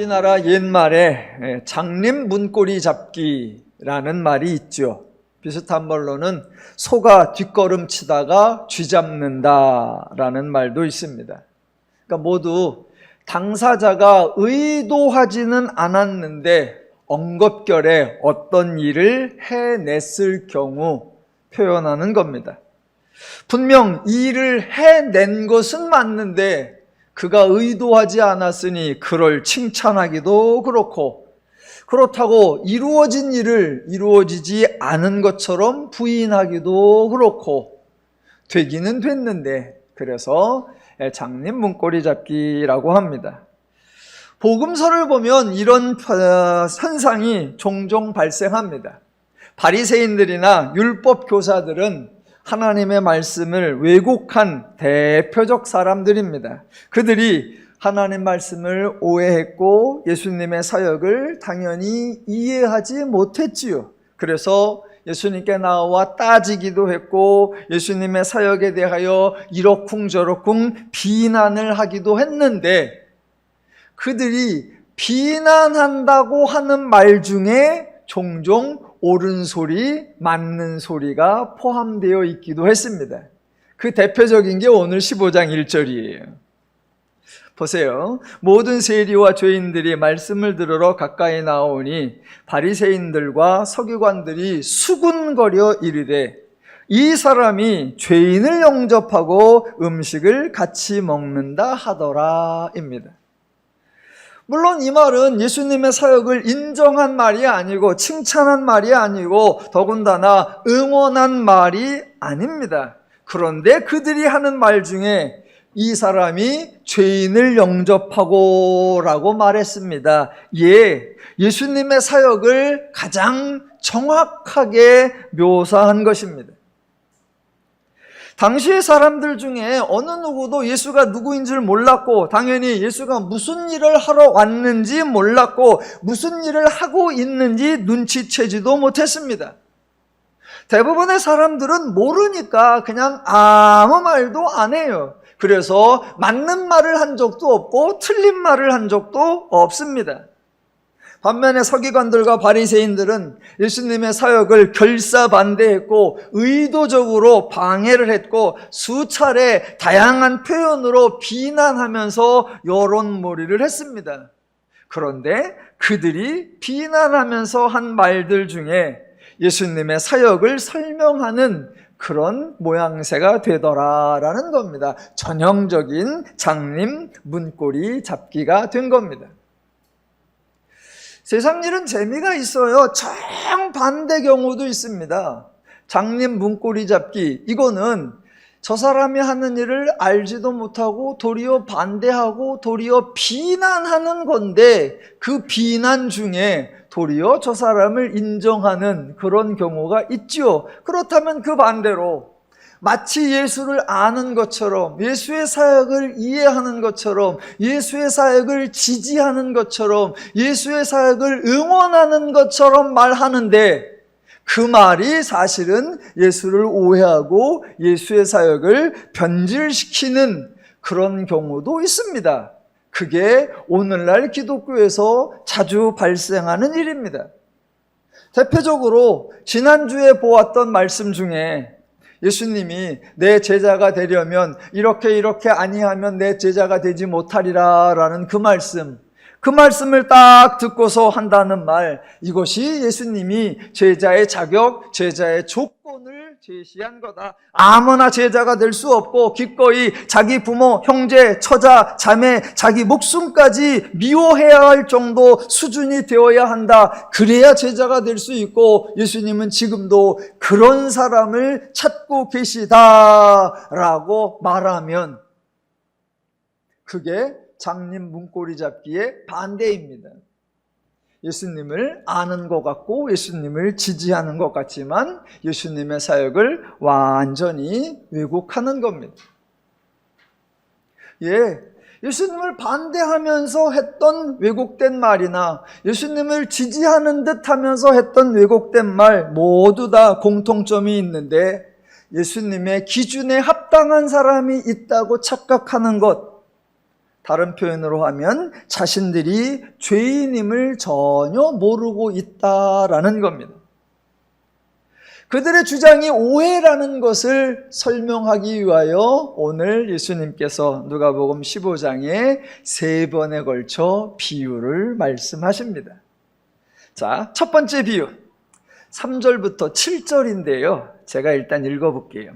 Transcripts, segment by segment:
우리나라 옛말에 장님 문고리 잡기라는 말이 있죠. 비슷한 말로는 소가 뒷걸음 치다가 쥐 잡는다라는 말도 있습니다. 그러니까 모두 당사자가 의도하지는 않았는데 엉겁결에 어떤 일을 해냈을 경우 표현하는 겁니다. 분명 이 일을 해낸 것은 맞는데 그가 의도하지 않았으니 그를 칭찬하기도 그렇고, 그렇다고 이루어진 일을 이루어지지 않은 것처럼 부인하기도 그렇고, 되기는 됐는데, 그래서 장님 문고리 잡기라고 합니다. 복음서를 보면 이런 현상이 종종 발생합니다. 바리새인들이나 율법 교사들은 하나님의 말씀을 왜곡한 대표적 사람들입니다. 그들이 하나님 말씀을 오해했고 예수님의 사역을 당연히 이해하지 못했지요. 그래서 예수님께 나와 따지기도 했고 예수님의 사역에 대하여 이러쿵저러쿵 비난을 하기도 했는데, 그들이 비난한다고 하는 말 중에 종종 옳은 소리, 맞는 소리가 포함되어 있기도 했습니다. 그 대표적인 게 오늘 15장 1절이에요. 보세요. 모든 세리와 죄인들이 말씀을 들으러 가까이 나오니 바리새인들과 서기관들이 수군거려 이르되 이 사람이 죄인을 영접하고 음식을 같이 먹는다 하더라입니다. 물론 이 말은 예수님의 사역을 인정한 말이 아니고 칭찬한 말이 아니고 더군다나 응원한 말이 아닙니다. 그런데 그들이 하는 말 중에 이 사람이 죄인을 영접하고 라고 말했습니다. 예수님의 사역을 가장 정확하게 묘사한 것입니다. 당시의 사람들 중에 어느 누구도 예수가 누구인지를 몰랐고, 당연히 예수가 무슨 일을 하러 왔는지 몰랐고 무슨 일을 하고 있는지 눈치채지도 못했습니다. 대부분의 사람들은 모르니까 그냥 아무 말도 안 해요. 그래서 맞는 말을 한 적도 없고 틀린 말을 한 적도 없습니다. 반면에 서기관들과 바리새인들은 예수님의 사역을 결사반대했고 의도적으로 방해를 했고 수차례 다양한 표현으로 비난하면서 여론몰이를 했습니다. 그런데 그들이 비난하면서 한 말들 중에 예수님의 사역을 설명하는 그런 모양새가 되더라라는 겁니다. 전형적인 장님 문고리 잡기가 된 겁니다. 세상 일은 재미가 있어요. 정반대 경우도 있습니다. 장님 문고리 잡기, 이거는 저 사람이 하는 일을 알지도 못하고 도리어 반대하고 도리어 비난하는 건데, 그 비난 중에 도리어 저 사람을 인정하는 그런 경우가 있죠. 그렇다면 그 반대로 마치 예수를 아는 것처럼, 예수의 사역을 이해하는 것처럼, 예수의 사역을 지지하는 것처럼, 예수의 사역을 응원하는 것처럼 말하는데 그 말이 사실은 예수를 오해하고 예수의 사역을 변질시키는 그런 경우도 있습니다. 그게 오늘날 기독교에서 자주 발생하는 일입니다. 대표적으로 지난주에 보았던 말씀 중에 예수님이 내 제자가 되려면 이렇게 아니하면 내 제자가 되지 못하리라 라는 그 말씀을 딱 듣고서 한다는 말, 이것이 예수님이 제자의 자격, 제자의 조건을 제시한 거다. 아무나 제자가 될 수 없고 기꺼이 자기 부모, 형제, 처자, 자매, 자기 목숨까지 미워해야 할 정도 수준이 되어야 한다. 그래야 제자가 될 수 있고 예수님은 지금도 그런 사람을 찾고 계시다라고 말하면 그게 장님 문고리 잡기의 반대입니다. 예수님을 아는 것 같고 예수님을 지지하는 것 같지만 예수님의 사역을 완전히 왜곡하는 겁니다. 예수님을 반대하면서 했던 왜곡된 말이나 예수님을 지지하는 듯 하면서 했던 왜곡된 말 모두 다 공통점이 있는데, 예수님의 기준에 합당한 사람이 있다고 착각하는 것, 다른 표현으로 하면 자신들이 죄인임을 전혀 모르고 있다라는 겁니다. 그들의 주장이 오해라는 것을 설명하기 위하여 오늘 예수님께서 누가복음 15장에 3번에 걸쳐 비유를 말씀하십니다. 자, 첫 번째 비유 3절부터 7절인데요. 제가 일단 읽어볼게요.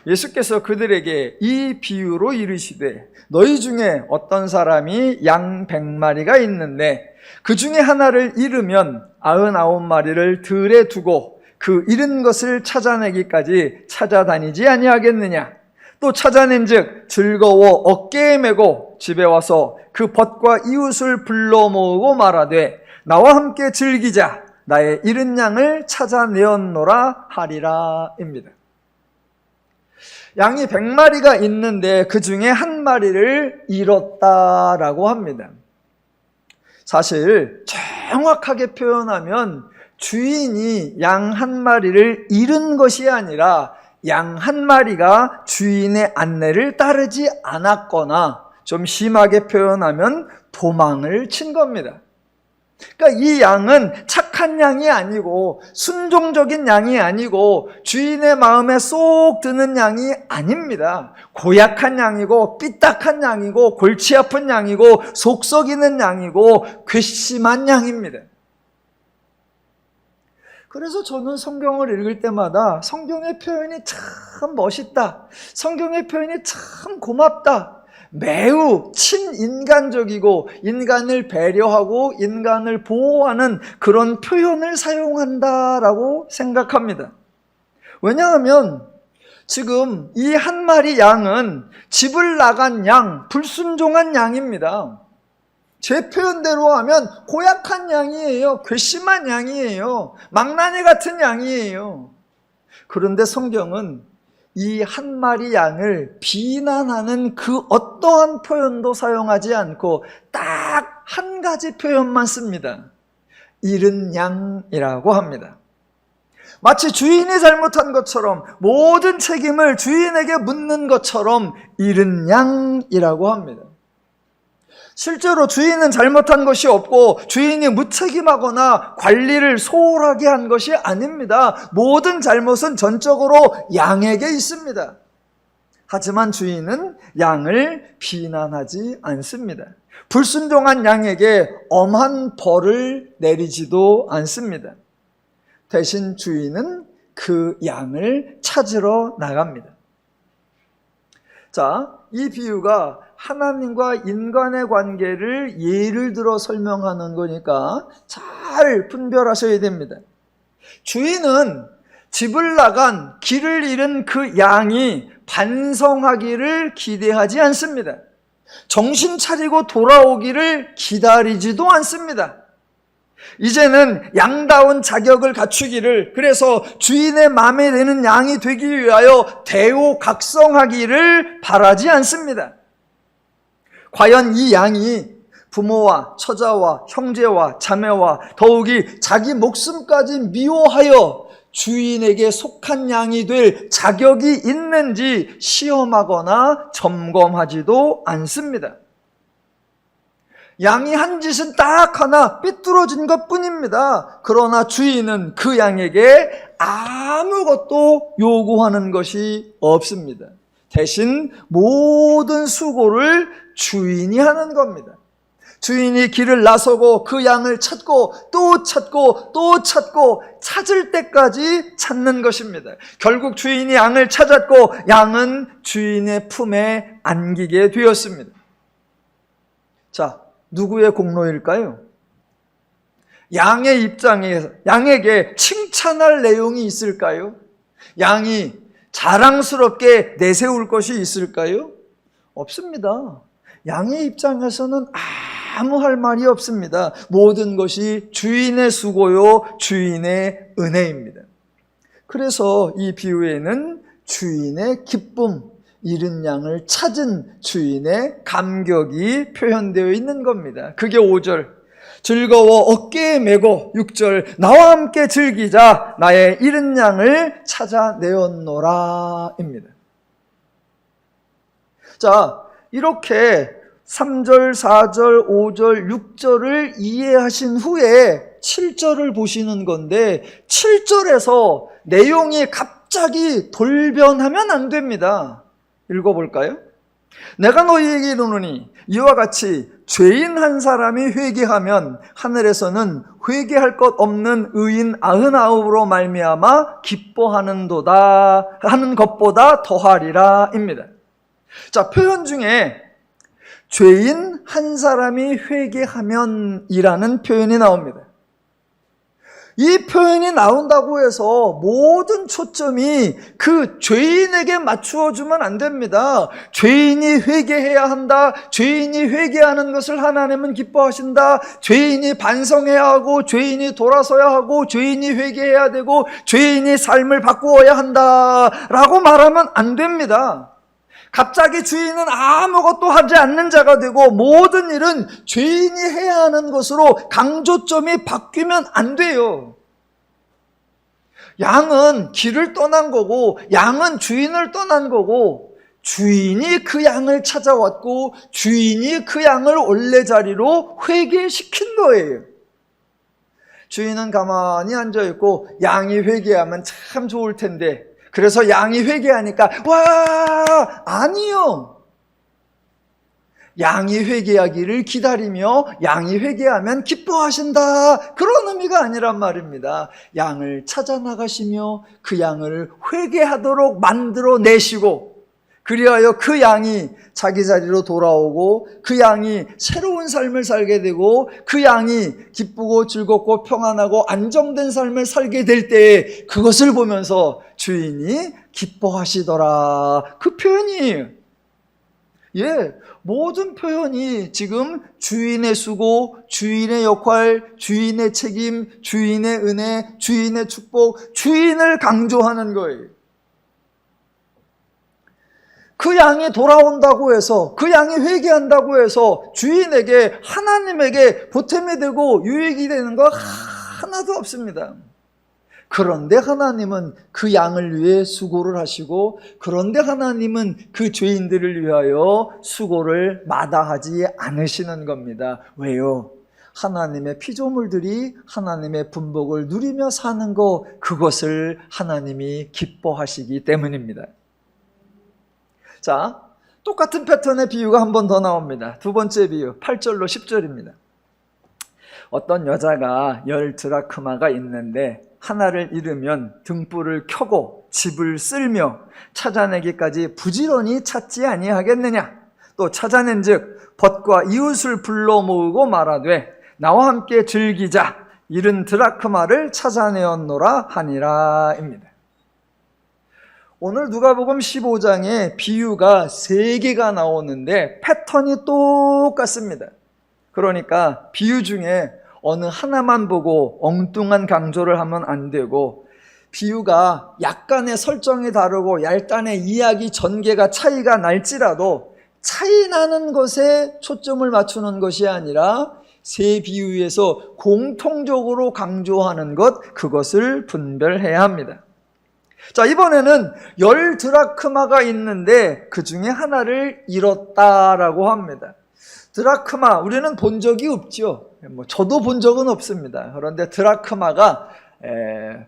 예수께서 그들에게 이 비유로 이르시되 너희 중에 어떤 사람이 양 100마리가 있는데 그 중에 하나를 잃으면 99마리를 들에 두고 그 잃은 것을 찾아내기까지 찾아다니지 아니하겠느냐. 또 찾아낸즉 즐거워 어깨에 메고 집에 와서 그 벗과 이웃을 불러 모으고 말하되 나와 함께 즐기자. 나의 잃은 양을 찾아내었노라 하리라입니다. 양이 100마리가 있는데 그 중에 한 마리를 잃었다라고 합니다. 사실 정확하게 표현하면 주인이 양 한 마리를 잃은 것이 아니라 양 한 마리가 주인의 안내를 따르지 않았거나 좀 심하게 표현하면 도망을 친 겁니다. 그러니까 이 양은 착한 양이 아니고 순종적인 양이 아니고 주인의 마음에 쏙 드는 양이 아닙니다. 고약한 양이고 삐딱한 양이고 골치 아픈 양이고 속 썩이는 양이고 괘씸한 양입니다. 그래서 저는 성경을 읽을 때마다 성경의 표현이 참 멋있다. 성경의 표현이 참 고맙다. 매우 친인간적이고 인간을 배려하고 인간을 보호하는 그런 표현을 사용한다라고 생각합니다. 왜냐하면 지금 이 한 마리 양은 집을 나간 양, 불순종한 양입니다. 제 표현대로 하면 고약한 양이에요. 괘씸한 양이에요. 망나니 같은 양이에요. 그런데 성경은 이 한 마리 양을 비난하는 그 어떠한 표현도 사용하지 않고 딱 한 가지 표현만 씁니다. 잃은 양이라고 합니다. 마치 주인이 잘못한 것처럼 모든 책임을 주인에게 묻는 것처럼 잃은 양이라고 합니다. 실제로 주인은 잘못한 것이 없고 주인이 무책임하거나 관리를 소홀하게 한 것이 아닙니다. 모든 잘못은 전적으로 양에게 있습니다. 하지만 주인은 양을 비난하지 않습니다. 불순종한 양에게 엄한 벌을 내리지도 않습니다. 대신 주인은 그 양을 찾으러 나갑니다. 자, 이 비유가 하나님과 인간의 관계를 예를 들어 설명하는 거니까 잘 분별하셔야 됩니다. 주인은 집을 나간 길을 잃은 그 양이 반성하기를 기대하지 않습니다. 정신 차리고 돌아오기를 기다리지도 않습니다. 이제는 양다운 자격을 갖추기를, 그래서 주인의 마음에 드는 양이 되기 위하여 대우각성하기를 바라지 않습니다. 과연 이 양이 부모와 처자와 형제와 자매와 더욱이 자기 목숨까지 미워하여 주인에게 속한 양이 될 자격이 있는지 시험하거나 점검하지도 않습니다. 양이 한 짓은 딱 하나 삐뚤어진 것뿐입니다. 그러나 주인은 그 양에게 아무것도 요구하는 것이 없습니다. 대신 모든 수고를 주인이 하는 겁니다. 주인이 길을 나서고 그 양을 찾고 또 찾고 또 찾고 찾을 때까지 찾는 것입니다. 결국 주인이 양을 찾았고 양은 주인의 품에 안기게 되었습니다. 자, 누구의 공로일까요? 양의 입장에서 양에게 칭찬할 내용이 있을까요? 양이 자랑스럽게 내세울 것이 있을까요? 없습니다. 양의 입장에서는 아무 할 말이 없습니다. 모든 것이 주인의 수고요, 주인의 은혜입니다. 그래서 이 비유에는 주인의 기쁨, 잃은 양을 찾은 주인의 감격이 표현되어 있는 겁니다. 그게 5절. 즐거워 어깨에 메고 6절. 나와 함께 즐기자. 나의 잃은 양을 찾아내었노라 입니다. 자, 이렇게 3절, 4절, 5절, 6절을 이해하신 후에 7절을 보시는 건데 7절에서 내용이 갑자기 돌변하면 안 됩니다. 읽어볼까요? 내가 너희에게 이르노니 이와 같이 죄인 한 사람이 회개하면 하늘에서는 회개할 것 없는 의인 99으로 말미암아 기뻐하는도다 하는 것보다 더하리라 입니다. 자, 표현 중에 죄인 한 사람이 회개하면 이라는 표현이 나옵니다. 이 표현이 나온다고 해서 모든 초점이 그 죄인에게 맞추어주면 안 됩니다. 죄인이 회개해야 한다. 죄인이 회개하는 것을 하나님은 기뻐하신다. 죄인이 반성해야 하고 죄인이 돌아서야 하고 죄인이 회개해야 되고 죄인이 삶을 바꾸어야 한다라고 말하면 안 됩니다. 갑자기 주인은 아무것도 하지 않는 자가 되고 모든 일은 죄인이 해야 하는 것으로 강조점이 바뀌면 안 돼요. 양은 길을 떠난 거고 양은 주인을 떠난 거고 주인이 그 양을 찾아왔고 주인이 그 양을 원래 자리로 회개시킨 거예요. 주인은 가만히 앉아있고 양이 회개하면 참 좋을 텐데 그래서 양이 회개하니까 와 아니요. 양이 회개하기를 기다리며 양이 회개하면 기뻐하신다 그런 의미가 아니란 말입니다. 양을 찾아 나가시며 그 양을 회개하도록 만들어내시고 그리하여 그 양이 자기 자리로 돌아오고 그 양이 새로운 삶을 살게 되고 그 양이 기쁘고 즐겁고 평안하고 안정된 삶을 살게 될 때 그것을 보면서 주인이 기뻐하시더라 그 표현이에요. 예, 모든 표현이 지금 주인의 수고, 주인의 역할, 주인의 책임, 주인의 은혜, 주인의 축복, 주인을 강조하는 거예요. 그 양이 돌아온다고 해서 그 양이 회개한다고 해서 주인에게 하나님에게 보탬이 되고 유익이 되는 거 하나도 없습니다. 그런데 하나님은 그 양을 위해 수고를 하시고 그런데 하나님은 그 죄인들을 위하여 수고를 마다하지 않으시는 겁니다. 왜요? 하나님의 피조물들이 하나님의 분복을 누리며 사는 것 그것을 하나님이 기뻐하시기 때문입니다. 자, 똑같은 패턴의 비유가 한 번 더 나옵니다. 두 번째 비유 8절로 10절입니다. 어떤 여자가 10드라크마가 있는데 하나를 잃으면 등불을 켜고 집을 쓸며 찾아내기까지 부지런히 찾지 아니하겠느냐. 또 찾아낸즉 벗과 이웃을 불러 모으고 말하되 나와 함께 즐기자. 잃은 드라크마를 찾아내었노라 하니라입니다. 오늘 누가복음 15장에 비유가 3개가 나오는데 패턴이 똑같습니다. 그러니까 비유 중에 어느 하나만 보고 엉뚱한 강조를 하면 안 되고 비유가 약간의 설정이 다르고 얄단의 이야기 전개가 차이가 날지라도 차이 나는 것에 초점을 맞추는 것이 아니라 세 비유에서 공통적으로 강조하는 것 그것을 분별해야 합니다. 자, 이번에는 10드라크마가 있는데 그 중에 하나를 잃었다라고 합니다. 드라크마 우리는 본 적이 없죠. 저도 본 적은 없습니다. 그런데 드라크마가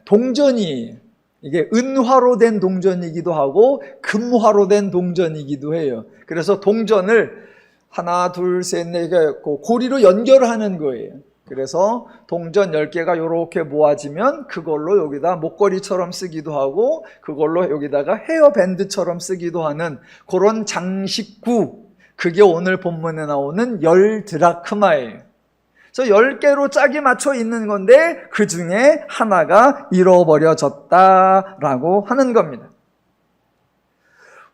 동전이 이게 은화로 된 동전이기도 하고 금화로 된 동전이기도 해요. 그래서 동전을 하나, 둘, 셋, 네 개가 있고 고리로 연결하는 거예요. 그래서 동전 10개가 이렇게 모아지면 그걸로 여기다 목걸이처럼 쓰기도 하고 그걸로 여기다가 헤어밴드처럼 쓰기도 하는 그런 장식구, 그게 오늘 본문에 나오는 10드라크마예요. 그래서 10개로 짝이 맞춰 있는 건데 그 중에 하나가 잃어버려졌다라고 하는 겁니다.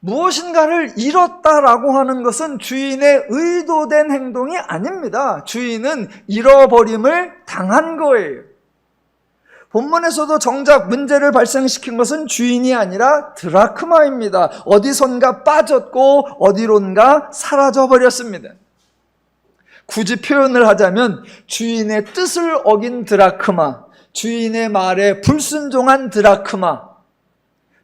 무엇인가를 잃었다라고 하는 것은 주인의 의도된 행동이 아닙니다. 주인은 잃어버림을 당한 거예요. 본문에서도 정작 문제를 발생시킨 것은 주인이 아니라 드라크마입니다. 어디선가 빠졌고 어디론가 사라져버렸습니다. 굳이 표현을 하자면 주인의 뜻을 어긴 드라크마, 주인의 말에 불순종한 드라크마,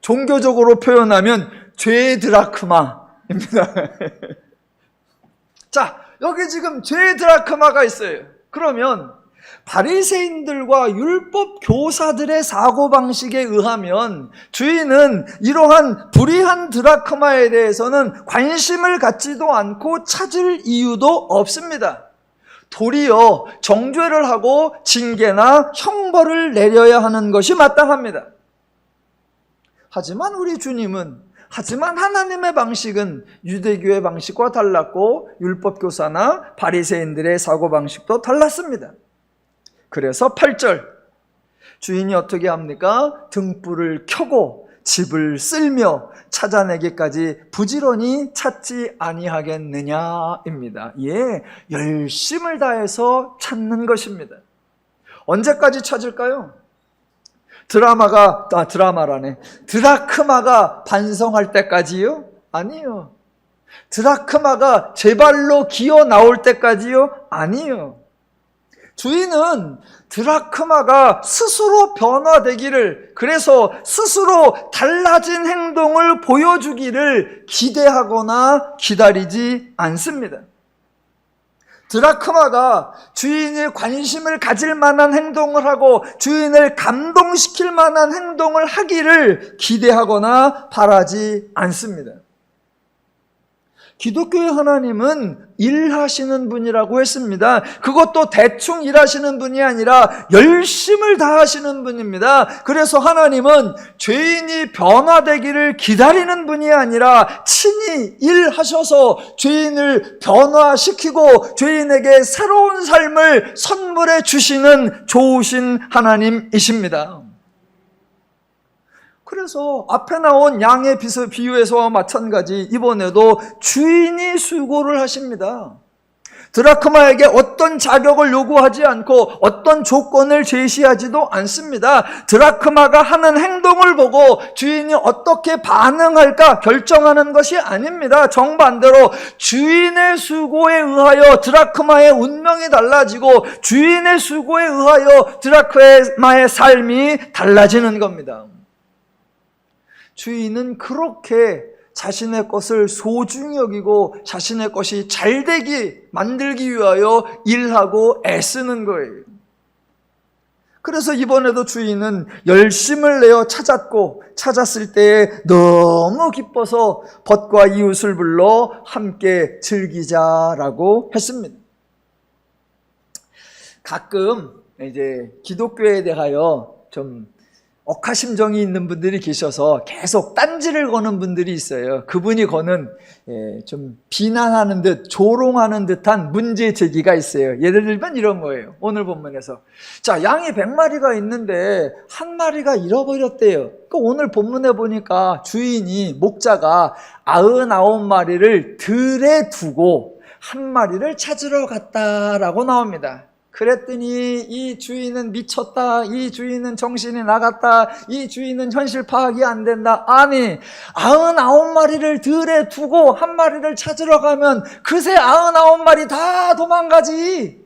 종교적으로 표현하면 죄의 드라크마입니다. 자, 여기 지금 죄 드라크마가 있어요. 그러면 바리새인들과 율법 교사들의 사고방식에 의하면 주인은 이러한 불의한 드라크마에 대해서는 관심을 갖지도 않고 찾을 이유도 없습니다. 도리어 정죄를 하고 징계나 형벌을 내려야 하는 것이 마땅합니다. 하지만 우리 주님은, 하지만 하나님의 방식은 유대교의 방식과 달랐고 율법교사나 바리새인들의 사고방식도 달랐습니다. 그래서 8절, 주인이 어떻게 합니까? 등불을 켜고 집을 쓸며 찾아내기까지 부지런히 찾지 아니하겠느냐입니다. 예, 열심을 다해서 찾는 것입니다. 언제까지 찾을까요? 드라크마가 반성할 때까지요? 아니요. 드라크마가 제 발로 기어 나올 때까지요? 아니요. 주인은 드라크마가 스스로 변화되기를, 그래서 스스로 달라진 행동을 보여주기를 기대하거나 기다리지 않습니다. 드라크마가 주인이 관심을 가질 만한 행동을 하고 주인을 감동시킬 만한 행동을 하기를 기대하거나 바라지 않습니다. 기독교의 하나님은 일하시는 분이라고 했습니다. 그것도 대충 일하시는 분이 아니라 열심을 다하시는 분입니다. 그래서 하나님은 죄인이 변화되기를 기다리는 분이 아니라 친히 일하셔서 죄인을 변화시키고 죄인에게 새로운 삶을 선물해 주시는 좋으신 하나님이십니다. 그래서 앞에 나온 양의 비유에서와 마찬가지 이번에도 주인이 수고를 하십니다. 드라크마에게 어떤 자격을 요구하지 않고 어떤 조건을 제시하지도 않습니다. 드라크마가 하는 행동을 보고 주인이 어떻게 반응할까 결정하는 것이 아닙니다. 정반대로 주인의 수고에 의하여 드라크마의 운명이 달라지고 주인의 수고에 의하여 드라크마의 삶이 달라지는 겁니다. 주인은 그렇게 자신의 것을 소중히 여기고 자신의 것이 잘되게 만들기 위하여 일하고 애쓰는 거예요. 그래서 이번에도 주인은 열심을 내어 찾았고 찾았을 때에 너무 기뻐서 벗과 이웃을 불러 함께 즐기자라고 했습니다. 가끔 이제 기독교에 대하여 좀 억하심정이 있는 분들이 계셔서 계속 딴지를 거는 분들이 있어요. 그분이 거는 좀 비난하는 듯 조롱하는 듯한 문제 제기가 있어요. 예를 들면 이런 거예요. 오늘 본문에서 자, 양이 100마리가 있는데 한 마리가 잃어버렸대요. 그러니까 오늘 본문에 보니까 주인이, 목자가 99마리를 들에 두고 한 마리를 찾으러 갔다라고 나옵니다. 그랬더니 이 주인은 미쳤다, 이 주인은 정신이 나갔다, 이 주인은 현실 파악이 안 된다. 아니, 99마리를 들에 두고 한 마리를 찾으러 가면 그새 99마리 다 도망가지.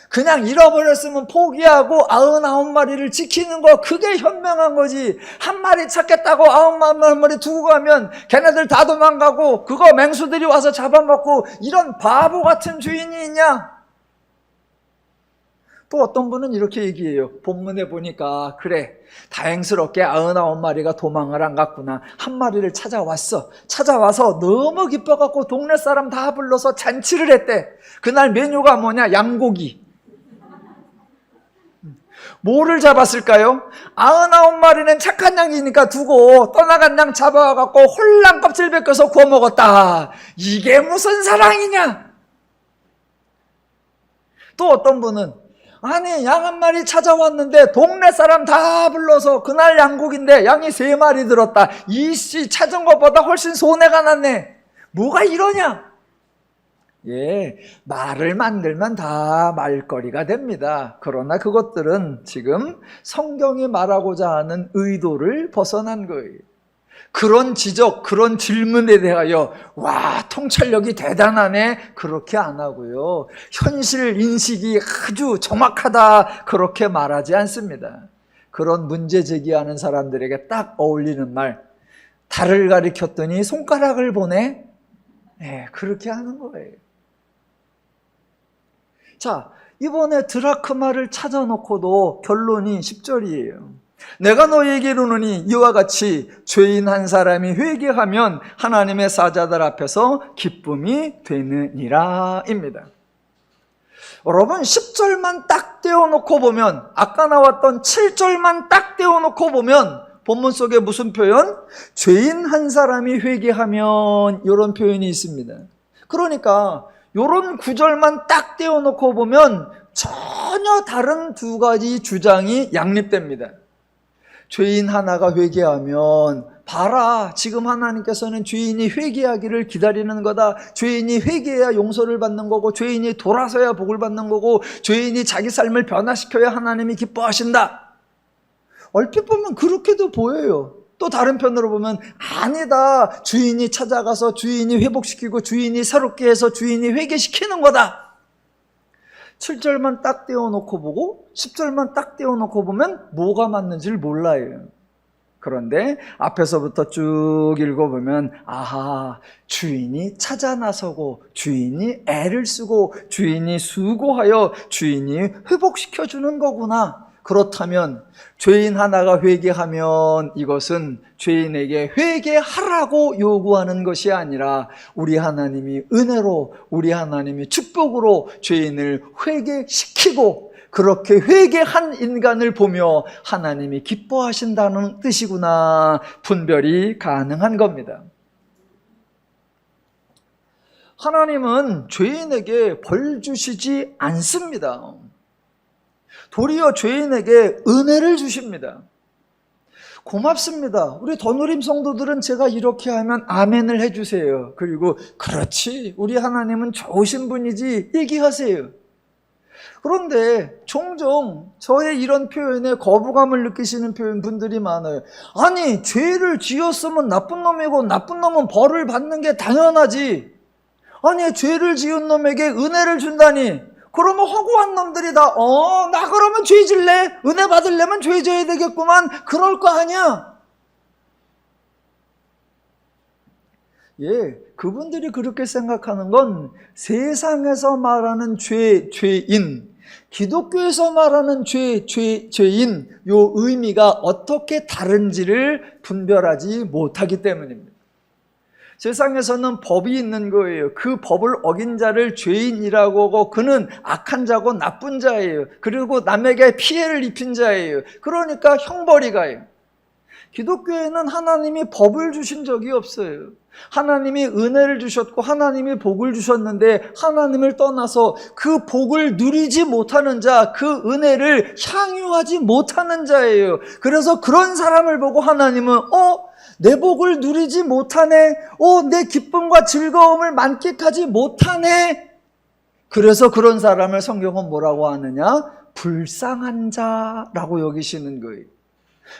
그냥 잃어버렸으면 포기하고 99마리를 지키는 거, 그게 현명한 거지. 한 마리 찾겠다고 99마리 두고 가면 걔네들 다 도망가고 그거 맹수들이 와서 잡아먹고, 이런 바보 같은 주인이 있냐? 또 어떤 분은 이렇게 얘기해요. 본문에 보니까 그래, 다행스럽게 99마리가 도망을 안 갔구나. 한 마리를 찾아왔어. 찾아와서 너무 기뻐갖고 동네 사람 다 불러서 잔치를 했대. 그날 메뉴가 뭐냐? 양고기. 뭐를 잡았을까요? 99마리는 착한 양이니까 두고 떠나간 양 잡아갖고 홀랑 껍질 벗겨서 구워 먹었다. 이게 무슨 사랑이냐? 또 어떤 분은 아니, 양 한 마리 찾아왔는데 동네 사람 다 불러서 그날 양고기인데 양이 3마리 들었다. 이씨, 찾은 것보다 훨씬 손해가 났네. 뭐가 이러냐? 예, 말을 만들면 다 말거리가 됩니다. 그러나 그것들은 지금 성경이 말하고자 하는 의도를 벗어난 거예요. 그런 지적, 그런 질문에 대하여 와, 통찰력이 대단하네, 그렇게 안 하고요. 현실 인식이 아주 정확하다, 그렇게 말하지 않습니다. 그런 문제 제기하는 사람들에게 딱 어울리는 말, 달을 가리켰더니 손가락을 보네? 네, 그렇게 하는 거예요. 자, 이번에 드라크마를 찾아놓고도 결론이 10절이에요. 내가 너희에게 이르노니 이와 같이 죄인 한 사람이 회개하면 하나님의 사자들 앞에서 기쁨이 되느니라 입니다. 여러분 10절만 딱 떼어놓고 보면, 아까 나왔던 7절만 딱 떼어놓고 보면 본문 속에 무슨 표현? 죄인 한 사람이 회개하면, 이런 표현이 있습니다. 그러니까 이런 구절만 딱 떼어놓고 보면 전혀 다른 두 가지 주장이 양립됩니다. 죄인 하나가 회개하면, 봐라, 지금 하나님께서는 죄인이 회개하기를 기다리는 거다. 죄인이 회개해야 용서를 받는 거고, 죄인이 돌아서야 복을 받는 거고, 죄인이 자기 삶을 변화시켜야 하나님이 기뻐하신다. 얼핏 보면 그렇게도 보여요. 또 다른 편으로 보면 아니다, 주인이 찾아가서 주인이 회복시키고 주인이 새롭게 해서 주인이 회개시키는 거다. 7절만 딱 떼어놓고 보고 10절만 딱 떼어놓고 보면 뭐가 맞는지를 몰라요. 그런데 앞에서부터 쭉 읽어보면, 아하, 주인이 찾아 나서고 주인이 애를 쓰고 주인이 수고하여 주인이 회복시켜주는 거구나. 그렇다면 죄인 하나가 회개하면 이것은 죄인에게 회개하라고 요구하는 것이 아니라 우리 하나님이 은혜로, 우리 하나님이 축복으로 죄인을 회개시키고, 그렇게 회개한 인간을 보며 하나님이 기뻐하신다는 뜻이구나, 분별이 가능한 겁니다. 하나님은 죄인에게 벌 주시지 않습니다. 도리어 죄인에게 은혜를 주십니다. 고맙습니다. 우리 더누림 성도들은 제가 이렇게 하면 아멘을 해주세요. 그리고 그렇지, 우리 하나님은 좋으신 분이지 얘기하세요. 그런데 종종 저의 이런 표현에 거부감을 느끼시는 분들이 많아요. 아니, 죄를 지었으면 나쁜 놈이고 나쁜 놈은 벌을 받는 게 당연하지. 아니, 죄를 지은 놈에게 은혜를 준다니. 그러면 허구한 놈들이 다 나 그러면 죄 질래? 은혜 받으려면 죄 져야 되겠구만. 그럴 거 아니야. 예, 그분들이 그렇게 생각하는 건 세상에서 말하는 죄인, 기독교에서 말하는 죄인, 요 의미가 어떻게 다른지를 분별하지 못하기 때문입니다. 세상에서는 법이 있는 거예요. 그 법을 어긴 자를 죄인이라고 하고, 그는 악한 자고 나쁜 자예요. 그리고 남에게 피해를 입힌 자예요. 그러니까 형벌이 가요. 기독교에는 하나님이 법을 주신 적이 없어요. 하나님이 은혜를 주셨고 하나님이 복을 주셨는데, 하나님을 떠나서 그 복을 누리지 못하는 자, 그 은혜를 향유하지 못하는 자예요. 그래서 그런 사람을 보고 하나님은 내 복을 누리지 못하네, 내 기쁨과 즐거움을 만끽하지 못하네. 그래서 그런 사람을 성경은 뭐라고 하느냐? 불쌍한 자라고 여기시는 거예요.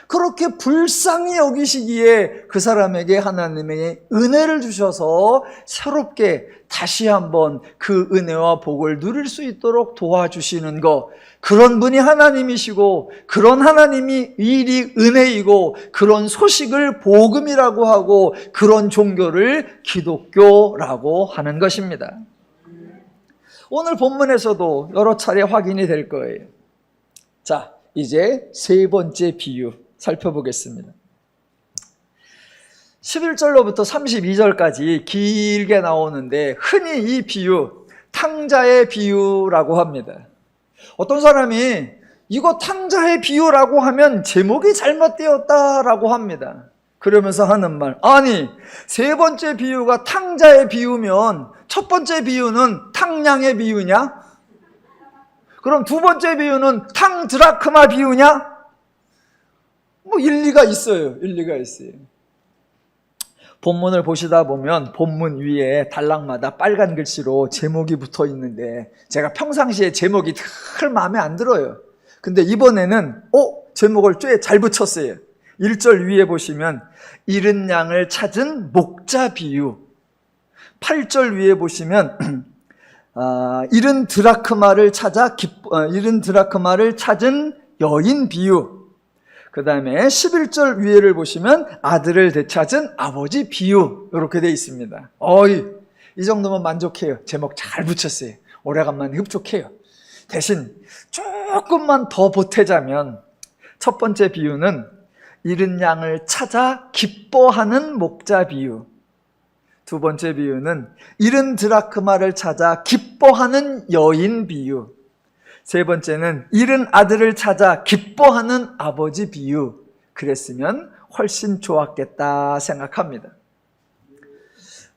그렇게 불쌍히 여기시기에 그 사람에게 하나님의 은혜를 주셔서 새롭게 다시 한번 그 은혜와 복을 누릴 수 있도록 도와주시는 것, 그런 분이 하나님이시고, 그런 하나님이 일이 은혜이고, 그런 소식을 복음이라고 하고, 그런 종교를 기독교라고 하는 것입니다. 오늘 본문에서도 여러 차례 확인이 될 거예요. 자, 이제 세 번째 비유 살펴보겠습니다. 11절로부터 32절까지 길게 나오는데, 흔히 이 비유, 탕자의 비유라고 합니다. 어떤 사람이 이거 탕자의 비유라고 하면 제목이 잘못되었다라고 합니다. 그러면서 하는 말, 아니, 세 번째 비유가 탕자의 비유면 첫 번째 비유는 탕량의 비유냐? 그럼 두 번째 비유는 탕 드라크마 비유냐? 뭐 일리가 있어요. 일리가 있어요. 본문을 보시다 보면 본문 위에 단락마다 빨간 글씨로 제목이 붙어 있는데, 제가 평상시에 제목이 늘 마음에 안 들어요. 근데 이번에는 제목을 꽤 잘 붙였어요. 1절 위에 보시면 잃은 양을 찾은 목자 비유, 8절 위에 보시면 잃은 드라크마를 찾은 여인 비유, 그 다음에 11절 위에를 보시면 아들을 되찾은 아버지 비유, 이렇게 되어 있습니다. 이 정도면 만족해요. 제목 잘 붙였어요. 오래간만에 흡족해요. 대신 조금만 더 보태자면 첫 번째 비유는 잃은 양을 찾아 기뻐하는 목자 비유, 두 번째 비유는 잃은 드라크마를 찾아 기뻐하는 여인 비유, 세 번째는 잃은 아들을 찾아 기뻐하는 아버지 비유. 그랬으면 훨씬 좋았겠다 생각합니다.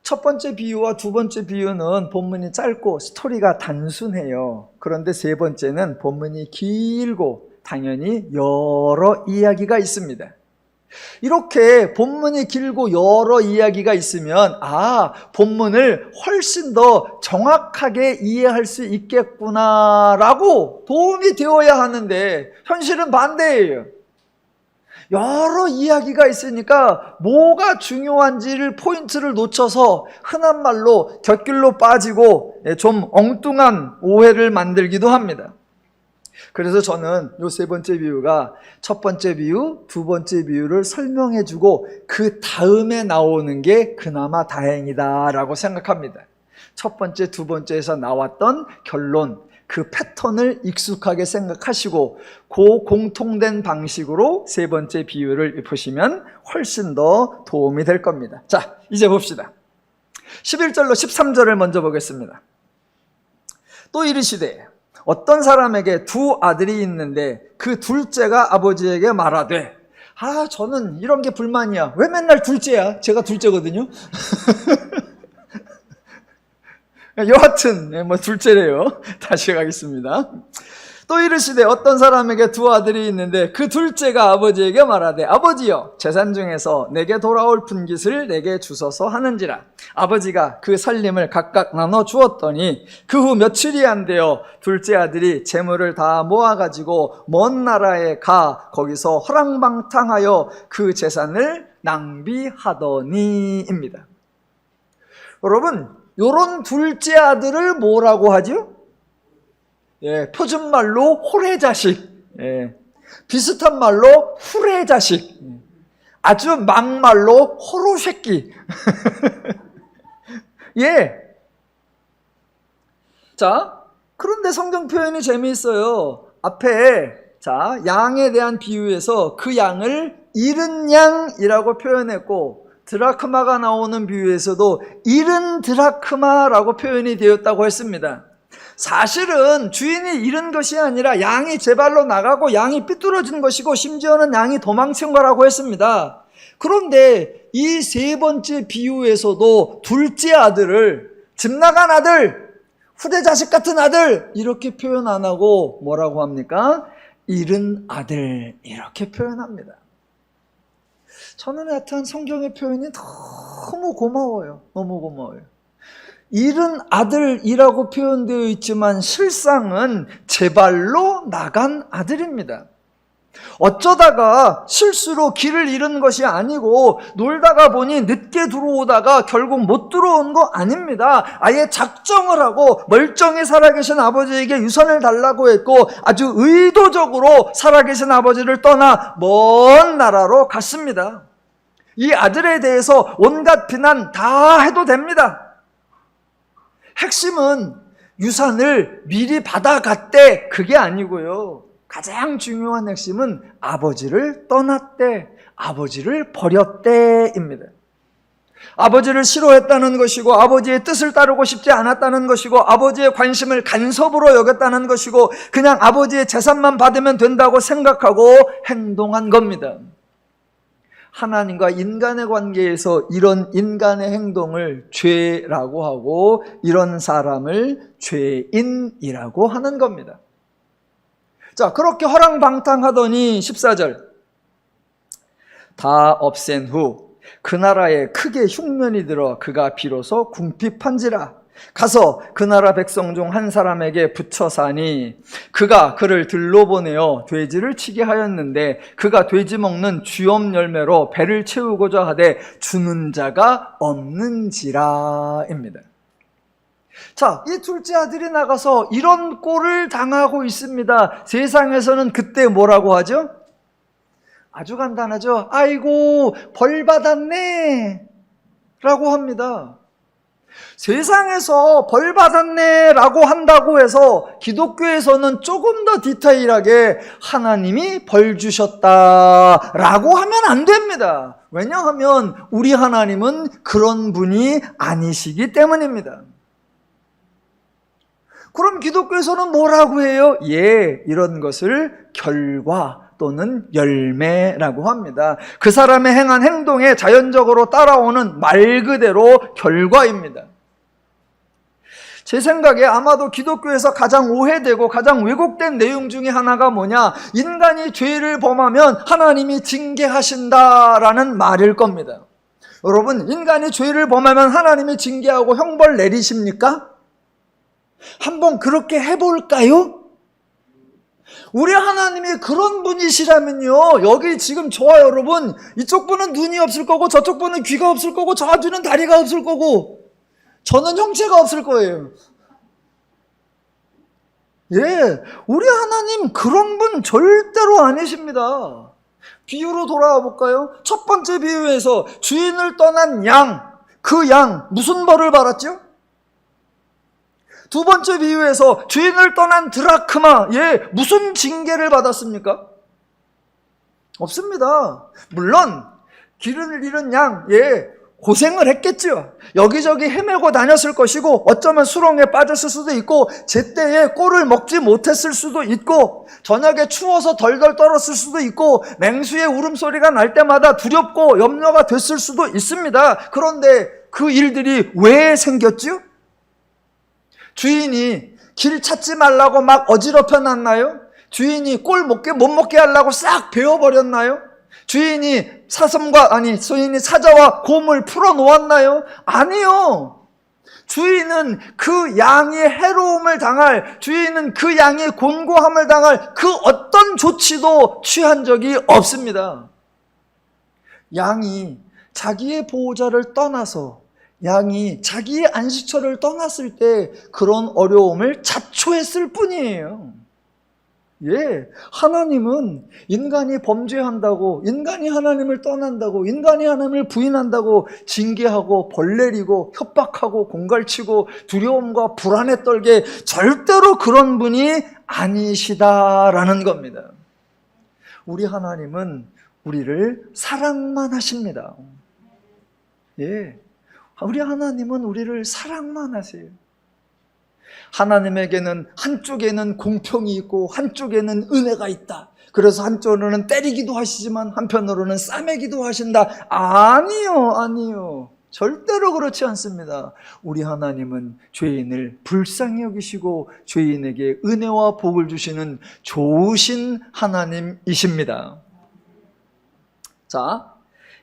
첫 번째 비유와 두 번째 비유는 본문이 짧고 스토리가 단순해요. 그런데 세 번째는 본문이 길고 당연히 여러 이야기가 있습니다. 이렇게 본문이 길고 여러 이야기가 있으면 본문을 훨씬 더 정확하게 이해할 수 있겠구나라고 도움이 되어야 하는데 현실은 반대예요. 여러 이야기가 있으니까 뭐가 중요한지를 포인트를 놓쳐서 흔한 말로 곁길로 빠지고 좀 엉뚱한 오해를 만들기도 합니다. 그래서 저는 이 세 번째 비유가 첫 번째 비유, 두 번째 비유를 설명해주고 그 다음에 나오는 게 그나마 다행이다라고 생각합니다. 첫 번째, 두 번째에서 나왔던 결론, 그 패턴을 익숙하게 생각하시고 그 공통된 방식으로 세 번째 비유를 보시면 훨씬 더 도움이 될 겁니다. 자, 이제 봅시다. 11절로 13절을 먼저 보겠습니다. 또 이르시되 어떤 사람에게 두 아들이 있는데 그 둘째가 아버지에게 말하되 저는 이런 게 불만이야. 왜 맨날 둘째야? 제가 둘째거든요. 여하튼 둘째래요. 다시 가겠습니다. 또 이르시되 어떤 사람에게 두 아들이 있는데 그 둘째가 아버지에게 말하되 아버지여 재산 중에서 내게 돌아올 분깃을 내게 주소서 하는지라. 아버지가 그 살림을 각각 나눠 주었더니 그 후 며칠이 안 되어 둘째 아들이 재물을 다 모아가지고 먼 나라에 가 거기서 허랑방탕하여 그 재산을 낭비하더니입니다. 여러분, 요런 둘째 아들을 뭐라고 하죠? 표준말로 호래자식, 비슷한 말로 후래자식, 아주 막말로 호로새끼. 자, 그런데 성경 표현이 재미있어요. 앞에 양에 대한 비유에서 그 양을 잃은 양이라고 표현했고 드라크마가 나오는 비유에서도 잃은 드라크마라고 표현이 되었다고 했습니다. 사실은 주인이 잃은 것이 아니라 양이 제 발로 나가고 양이 삐뚤어진 것이고 심지어는 양이 도망친 거라고 했습니다. 그런데 이 세 번째 비유에서도 둘째 아들을 집 나간 아들, 후대자식 같은 아들 이렇게 표현 안 하고 뭐라고 합니까? 잃은 아들 이렇게 표현합니다. 저는 하여튼 성경의 표현이 너무 고마워요. 너무 고마워요. 잃은 아들이라고 표현되어 있지만 실상은 제 발로 나간 아들입니다. 어쩌다가 실수로 길을 잃은 것이 아니고 놀다가 보니 늦게 들어오다가 결국 못 들어온 거 아닙니다. 아예 작정을 하고 멀쩡히 살아계신 아버지에게 유산을 달라고 했고 아주 의도적으로 살아계신 아버지를 떠나 먼 나라로 갔습니다. 이 아들에 대해서 온갖 비난 다 해도 됩니다. 핵심은 유산을 미리 받아갔대 그게 아니고요. 가장 중요한 핵심은 아버지를 떠났대, 아버지를 버렸대입니다. 아버지를 싫어했다는 것이고 아버지의 뜻을 따르고 싶지 않았다는 것이고 아버지의 관심을 간섭으로 여겼다는 것이고 그냥 아버지의 재산만 받으면 된다고 생각하고 행동한 겁니다. 하나님과 인간의 관계에서 이런 인간의 행동을 죄라고 하고 이런 사람을 죄인이라고 하는 겁니다. 자, 그렇게 허랑방탕하더니 14절 다 없앤 후 그 나라에 크게 흉년이 들어 그가 비로소 궁핍한지라. 가서 그 나라 백성 중 한 사람에게 붙여 사니 그가 그를 들로 보내어 돼지를 치게 하였는데 그가 돼지 먹는 쥐엄 열매로 배를 채우고자 하되 주는 자가 없는지라입니다. 자, 이 둘째 아들이 나가서 이런 꼴을 당하고 있습니다. 세상에서는 그때 뭐라고 하죠? 아주 간단하죠. 아이고 벌 받았네 라고 합니다. 세상에서 벌 받았네 라고 한다고 해서 기독교에서는 조금 더 디테일하게 하나님이 벌 주셨다 라고 하면 안 됩니다. 왜냐하면 우리 하나님은 그런 분이 아니시기 때문입니다. 그럼 기독교에서는 뭐라고 해요? 예, 이런 것을 결과 또는 열매라고 합니다. 그 사람의 행한 행동에 자연적으로 따라오는 말 그대로 결과입니다. 제 생각에 아마도 기독교에서 가장 오해되고 가장 왜곡된 내용 중에 하나가 뭐냐? 인간이 죄를 범하면 하나님이 징계하신다라는 말일 겁니다. 여러분, 인간이 죄를 범하면 하나님이 징계하고 형벌 내리십니까? 한번 그렇게 해볼까요? 우리 하나님이 그런 분이시라면요, 여기 지금 저와 여러분, 이쪽 분은 눈이 없을 거고 저쪽 분은 귀가 없을 거고 저쪽은 다리가 없을 거고 저는 형체가 없을 거예요. 예, 우리 하나님 그런 분 절대로 아니십니다. 비유로 돌아와 볼까요? 첫 번째 비유에서 주인을 떠난 양, 그 양 무슨 벌을 받았죠? 두 번째 비유에서 주인을 떠난 드라크마, 예, 무슨 징계를 받았습니까? 없습니다. 물론 길을 잃은 양, 예, 고생을 했겠죠. 여기저기 헤매고 다녔을 것이고 어쩌면 수렁에 빠졌을 수도 있고 제때에 꼴을 먹지 못했을 수도 있고 저녁에 추워서 덜덜 떨었을 수도 있고 맹수의 울음소리가 날 때마다 두렵고 염려가 됐을 수도 있습니다. 그런데 그 일들이 왜 생겼죠? 주인이 길 찾지 말라고 막 어지럽혀 놨나요? 주인이 꼴 못 먹게 하려고 싹 베어버렸나요? 주인이 사자와 곰을 풀어 놓았나요? 아니요. 주인은 그 양이 해로움을 당할, 주인은 그 양이 곤고함을 당할 그 어떤 조치도 취한 적이 없습니다. 양이 자기의 보호자를 떠나서 양이 자기의 안식처를 떠났을 때 그런 어려움을 자초했을 뿐이에요. 예, 하나님은 인간이 범죄한다고, 인간이 하나님을 떠난다고, 인간이 하나님을 부인한다고 징계하고 벌 내리고 협박하고 공갈치고 두려움과 불안에 떨게 절대로 그런 분이 아니시다라는 겁니다. 우리 하나님은 우리를 사랑만 하십니다. 예, 우리 하나님은 우리를 사랑만 하세요. 하나님에게는 한쪽에는 공평이 있고 한쪽에는 은혜가 있다. 그래서 한쪽으로는 때리기도 하시지만 한편으로는 싸매기도 하신다. 아니요. 절대로 그렇지 않습니다. 우리 하나님은 죄인을 불쌍히 여기시고 죄인에게 은혜와 복을 주시는 좋으신 하나님이십니다. 자,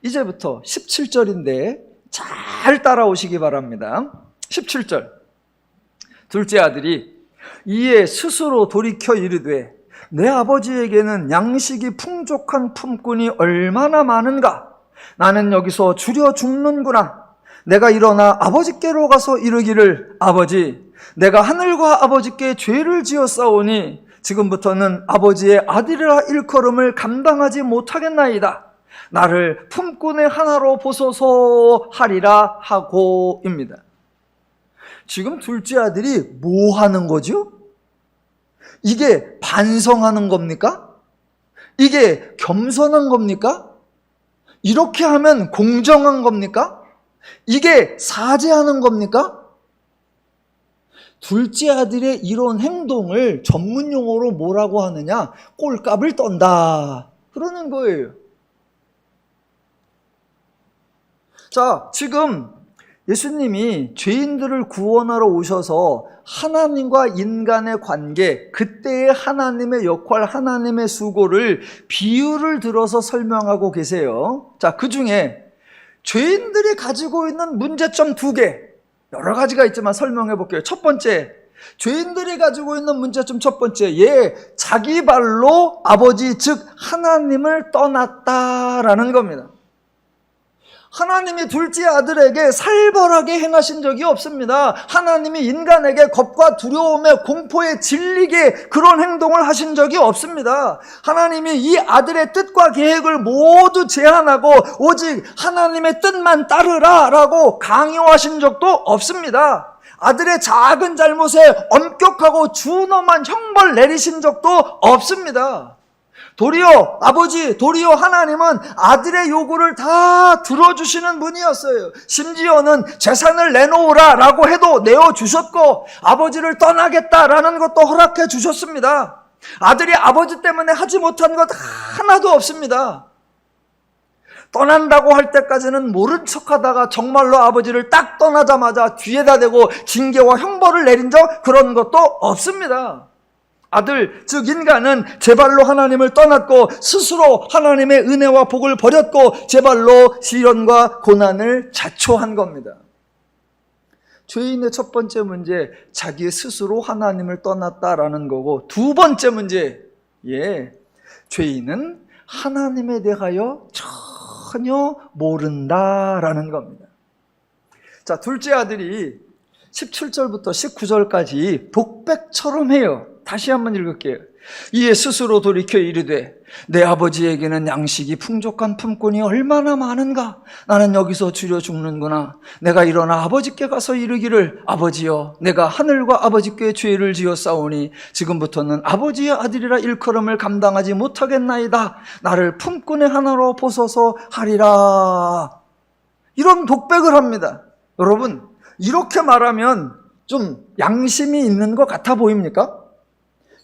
이제부터 17절인데 잘 따라오시기 바랍니다. 17절. 둘째 아들이 이에 스스로 돌이켜 이르되 내 아버지에게는 양식이 풍족한 품꾼이 얼마나 많은가? 나는 여기서 줄여 죽는구나. 내가 일어나 아버지께로 가서 이르기를 아버지, 내가 하늘과 아버지께 죄를 지었사오니 지금부터는 아버지의 아들이라 일컬음을 감당하지 못하겠나이다. 나를 품꾼의 하나로 보소서 하리라 하고입니다. 지금 둘째 아들이 뭐 하는 거죠? 이게 반성하는 겁니까? 이게 겸손한 겁니까? 이렇게 하면 공정한 겁니까? 이게 사죄하는 겁니까? 둘째 아들의 이런 행동을 전문 용어로 뭐라고 하느냐? 꼴값을 떤다. 그러는 거예요. 자, 지금 예수님이 죄인들을 구원하러 오셔서 하나님과 인간의 관계, 그때의 하나님의 역할, 하나님의 수고를 비유를 들어서 설명하고 계세요. 자, 그 중에 죄인들이 가지고 있는 문제점 2개, 여러 가지가 있지만 설명해 볼게요. 첫 번째, 죄인들이 가지고 있는 문제점 첫 번째, 자기 발로 아버지 즉 하나님을 떠났다라는 겁니다. 하나님이 둘째 아들에게 살벌하게 행하신 적이 없습니다. 하나님이 인간에게 겁과 두려움에 공포에 질리게 그런 행동을 하신 적이 없습니다. 하나님이 이 아들의 뜻과 계획을 모두 제한하고 오직 하나님의 뜻만 따르라 라고 강요하신 적도 없습니다. 아들의 작은 잘못에 엄격하고 준엄한 형벌 내리신 적도 없습니다. 도리어 하나님은 아들의 요구를 다 들어주시는 분이었어요. 심지어는 재산을 내놓으라 라고 해도 내어주셨고 아버지를 떠나겠다라는 것도 허락해 주셨습니다. 아들이 아버지 때문에 하지 못한 것 하나도 없습니다. 떠난다고 할 때까지는 모른 척하다가 정말로 아버지를 딱 떠나자마자 뒤에다 대고 징계와 형벌을 내린 적 그런 것도 없습니다. 아들, 즉 인간은 제 발로 하나님을 떠났고 스스로 하나님의 은혜와 복을 버렸고 제 발로 시련과 고난을 자초한 겁니다. 죄인의 첫 번째 문제, 자기 스스로 하나님을 떠났다라는 거고, 두 번째 문제, 죄인은 하나님에 대하여 전혀 모른다라는 겁니다. 자, 둘째 아들이 17절부터 19절까지 독백처럼 해요. 다시 한번 읽을게요. 이에 스스로 돌이켜 이르되 내 아버지에게는 양식이 풍족한 품꾼이 얼마나 많은가. 나는 여기서 줄여 죽는구나. 내가 일어나 아버지께 가서 이르기를 아버지여 내가 하늘과 아버지께 죄를 지었사오니 지금부터는 아버지의 아들이라 일컬음을 감당하지 못하겠나이다. 나를 품꾼의 하나로 보소서 하리라. 이런 독백을 합니다. 여러분, 이렇게 말하면 좀 양심이 있는 것 같아 보입니까?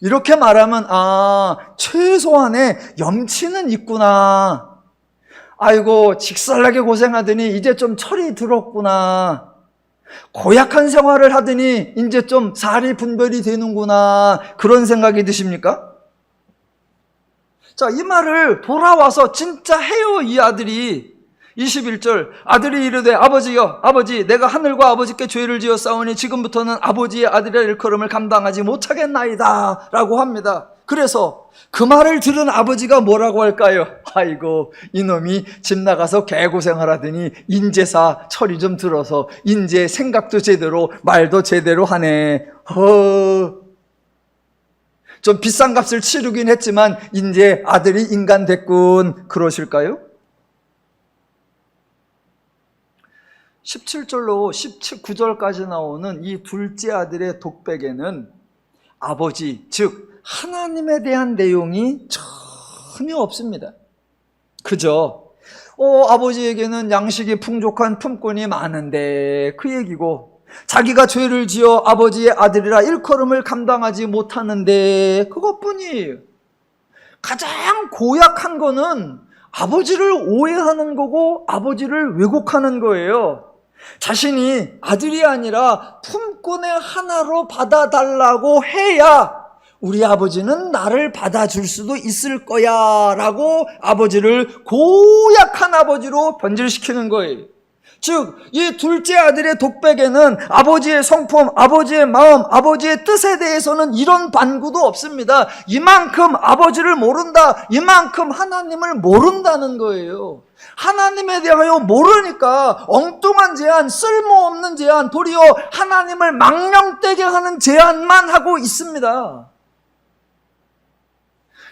이렇게 말하면 최소한의 염치는 있구나. 아이고 직설나게 고생하더니 이제 좀 철이 들었구나. 고약한 생활을 하더니 이제 좀 살이 분별이 되는구나. 그런 생각이 드십니까? 자, 이 말을 돌아와서 진짜 해요. 이 아들이 21절 아들이 이르되 아버지여 아버지 내가 하늘과 아버지께 죄를 지었사오니 지금부터는 아버지의 아들의 일컬음을 감당하지 못하겠나이다 라고 합니다. 그래서 그 말을 들은 아버지가 뭐라고 할까요? 아이고 이놈이 집 나가서 개고생을 하더니 인제사 철이 좀 들어서 인제 생각도 제대로 말도 제대로 하네. 좀 비싼 값을 치르긴 했지만 인제 아들이 인간 됐군. 그러실까요? 17절로 19절까지 나오는 이 둘째 아들의 독백에는 아버지, 즉 하나님에 대한 내용이 전혀 없습니다. 그저 아버지에게는 양식이 풍족한 품꾼이 많은데 그 얘기고, 자기가 죄를 지어 아버지의 아들이라 일컬음을 감당하지 못하는데 그것뿐이에요. 가장 고약한 거는 아버지를 오해하는 거고 아버지를 왜곡하는 거예요. 자신이 아들이 아니라 품꾼의 하나로 받아달라고 해야 우리 아버지는 나를 받아줄 수도 있을 거야 라고 아버지를 고약한 아버지로 변질시키는 거예요. 즉, 이 둘째 아들의 독백에는 아버지의 성품, 아버지의 마음, 아버지의 뜻에 대해서는 이런 반구도 없습니다. 이만큼 아버지를 모른다, 이만큼 하나님을 모른다는 거예요. 하나님에 대하여 모르니까 엉뚱한 제안, 쓸모없는 제안, 도리어 하나님을 망령되게 하는 제안만 하고 있습니다.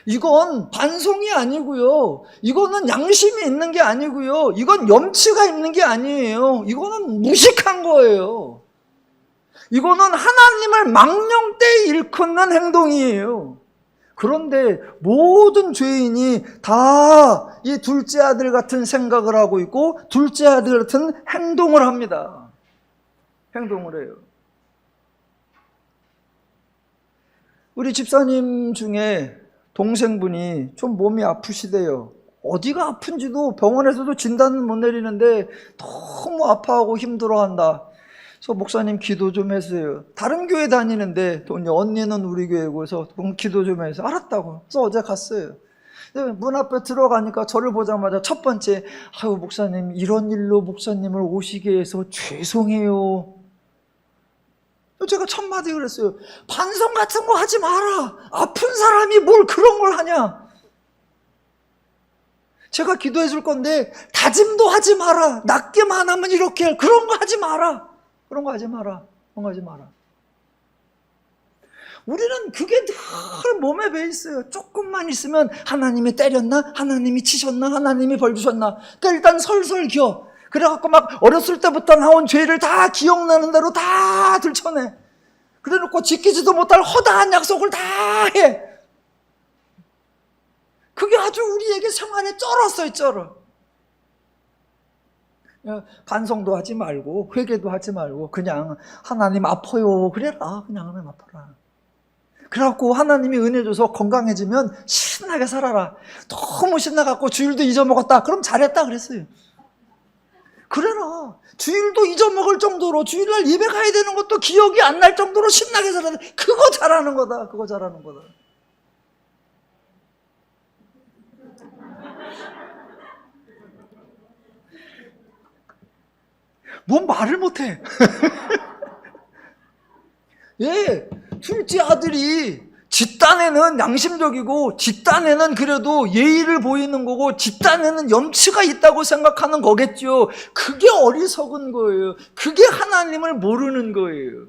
이건 반송이 아니고요. 이거는 양심이 있는 게 아니고요. 이건 염치가 있는 게 아니에요. 이거는 무식한 거예요. 이거는 하나님을 망령되이 일컫는 행동이에요. 그런데 모든 죄인이 다 이 둘째 아들 같은 생각을 하고 있고 둘째 아들 같은 행동을 합니다. 행동을 해요. 우리 집사님 중에 동생분이 좀 몸이 아프시대요. 어디가 아픈지도 병원에서도 진단은 못 내리는데 너무 아파하고 힘들어한다. 그래서 목사님 기도 좀 해주세요. 다른 교회 다니는데 언니는 우리 교회고 그래서 기도 좀 해서 알았다고. 그래서 어제 갔어요. 문 앞에 들어가니까 저를 보자마자 첫 번째, 아유 목사님 이런 일로 목사님을 오시게 해서 죄송해요. 제가 첫 마디 그랬어요. 반성 같은 거 하지 마라. 아픈 사람이 뭘 그런 걸 하냐. 제가 기도해 줄 건데 다짐도 하지 마라. 낫기만 하면 이렇게 할. 그런 거 하지 마라. 그런 거 하지 마라. 그런 거 하지 마라. 우리는 그게 늘 몸에 배 있어요. 조금만 있으면 하나님이 때렸나? 하나님이 치셨나? 하나님이 벌 주셨나? 그러니까 일단 설설 기어. 그래갖고 막 어렸을 때부터 나온 죄를 다 기억나는 대로 다 들춰내. 그래놓고 지키지도 못할 허다한 약속을 다 해. 그게 아주 우리에게 생활에 쩔었어요, 쩔어. 반성도 하지 말고 회개도 하지 말고 그냥 하나님 아파요 그래라. 그냥 하나님 아파라. 그래갖고 하나님이 은혜 줘서 건강해지면 신나게 살아라. 너무 신나갖고 주일도 잊어먹었다. 그럼 잘했다 그랬어요. 그래라. 주일도 잊어먹을 정도로 주일날 예배 가야 되는 것도 기억이 안 날 정도로 신나게 살아야 돼. 그거 잘하는 거다. 그거 잘하는 거다. 뭔 말을 못해. 예, 둘째 아들이 뒷단에는 양심적이고 뒷단에는 그래도 예의를 보이는 거고 뒷단에는 염치가 있다고 생각하는 거겠죠. 그게 어리석은 거예요. 그게 하나님을 모르는 거예요.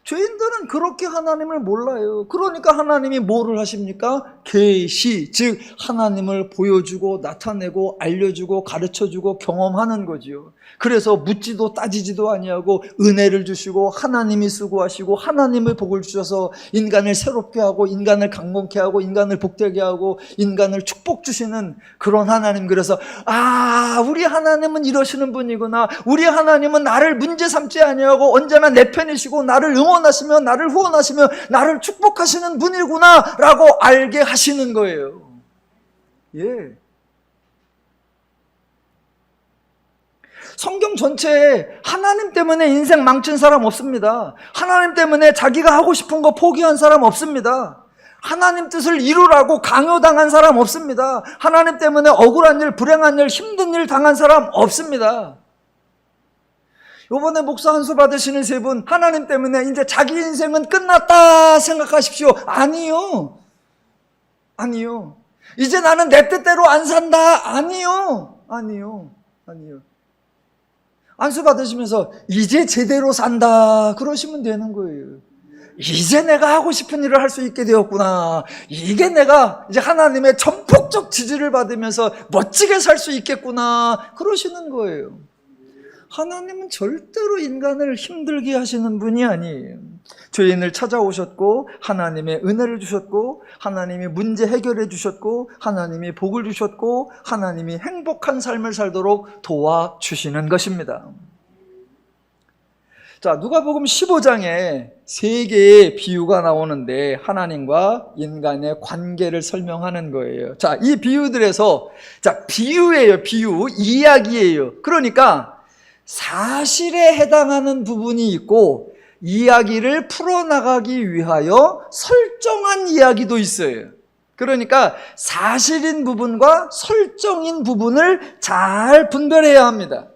죄인들은 그렇게 하나님을 몰라요. 그러니까 하나님이 뭐를 하십니까? 계시, 즉 하나님을 보여주고 나타내고 알려주고 가르쳐주고 경험하는 거지요. 그래서 묻지도 따지지도 아니하고 은혜를 주시고 하나님이 수고하시고 하나님의 복을 주셔서 인간을 새롭게 하고 인간을 강건케 하고 인간을 복되게 하고 인간을 축복 주시는 그런 하나님. 그래서 우리 하나님은 이러시는 분이구나. 우리 하나님은 나를 문제 삼지 아니하고 언제나 내 편이시고 나를 응원하시며 나를 후원하시며 나를 축복하시는 분이구나 라고 알게 하시는 거예요. 예. 성경 전체에 하나님 때문에 인생 망친 사람 없습니다. 하나님 때문에 자기가 하고 싶은 거 포기한 사람 없습니다. 하나님 뜻을 이루라고 강요당한 사람 없습니다. 하나님 때문에 억울한 일, 불행한 일, 힘든 일 당한 사람 없습니다. 이번에 목사 한 수 받으시는 세 분, 하나님 때문에 이제 자기 인생은 끝났다 생각하십시오. 아니요. 아니요. 이제 나는 내 뜻대로 안 산다. 아니요. 아니요. 아니요. 안수 받으시면서 이제 제대로 산다 그러시면 되는 거예요. 이제 내가 하고 싶은 일을 할 수 있게 되었구나. 이게 내가 이제 하나님의 전폭적 지지를 받으면서 멋지게 살 수 있겠구나 그러시는 거예요. 하나님은 절대로 인간을 힘들게 하시는 분이 아니에요. 죄인을 찾아오셨고 하나님의 은혜를 주셨고 하나님이 문제 해결해 주셨고 하나님이 복을 주셨고 하나님이 행복한 삶을 살도록 도와주시는 것입니다. 자, 누가복음 15장에 세 개의 비유가 나오는데 하나님과 인간의 관계를 설명하는 거예요. 자, 이 비유들에서 비유예요. 비유, 이야기예요. 그러니까 사실에 해당하는 부분이 있고 이야기를 풀어나가기 위하여 설정한 이야기도 있어요. 그러니까 사실인 부분과 설정인 부분을 잘 분별해야 합니다.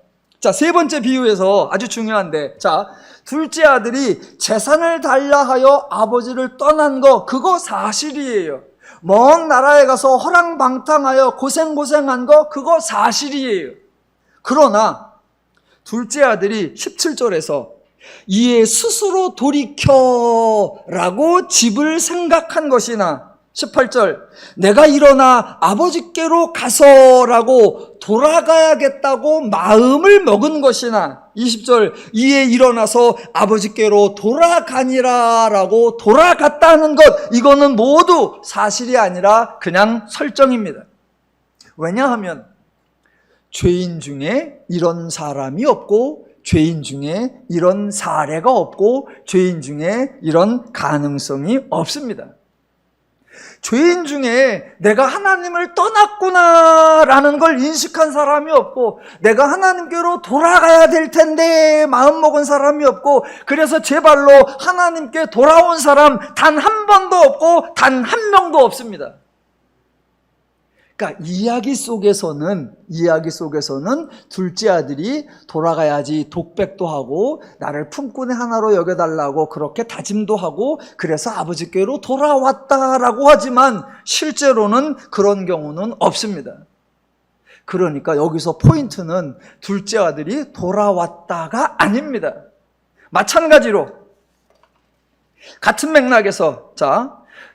자, 세 번째 비유에서 아주 중요한데, 자, 둘째 아들이 재산을 달라 하여 아버지를 떠난 거, 그거 사실이에요. 먼 나라에 가서 허랑방탕하여 고생한 거, 그거 사실이에요. 그러나 둘째 아들이 17절에서 이에 스스로 돌이켜라고 집을 생각한 것이나 18절 내가 일어나 아버지께로 가서라고 돌아가야겠다고 마음을 먹은 것이나 20절 이에 일어나서 아버지께로 돌아가니라라고 돌아갔다는 것, 이거는 모두 사실이 아니라 그냥 설정입니다. 왜냐하면 죄인 중에 이런 사람이 없고 죄인 중에 이런 사례가 없고 죄인 중에 이런 가능성이 없습니다. 죄인 중에 내가 하나님을 떠났구나라는 걸 인식한 사람이 없고 내가 하나님께로 돌아가야 될 텐데 마음먹은 사람이 없고 그래서 제발로 하나님께 돌아온 사람 단 한 번도 없고 단 한 명도 없습니다. 그러니까 이야기 속에서는 둘째 아들이 돌아가야지 독백도 하고 나를 품꾼의 하나로 여겨달라고 그렇게 다짐도 하고 그래서 아버지께로 돌아왔다라고 하지만 실제로는 그런 경우는 없습니다. 그러니까 여기서 포인트는 둘째 아들이 돌아왔다가 아닙니다. 마찬가지로 같은 맥락에서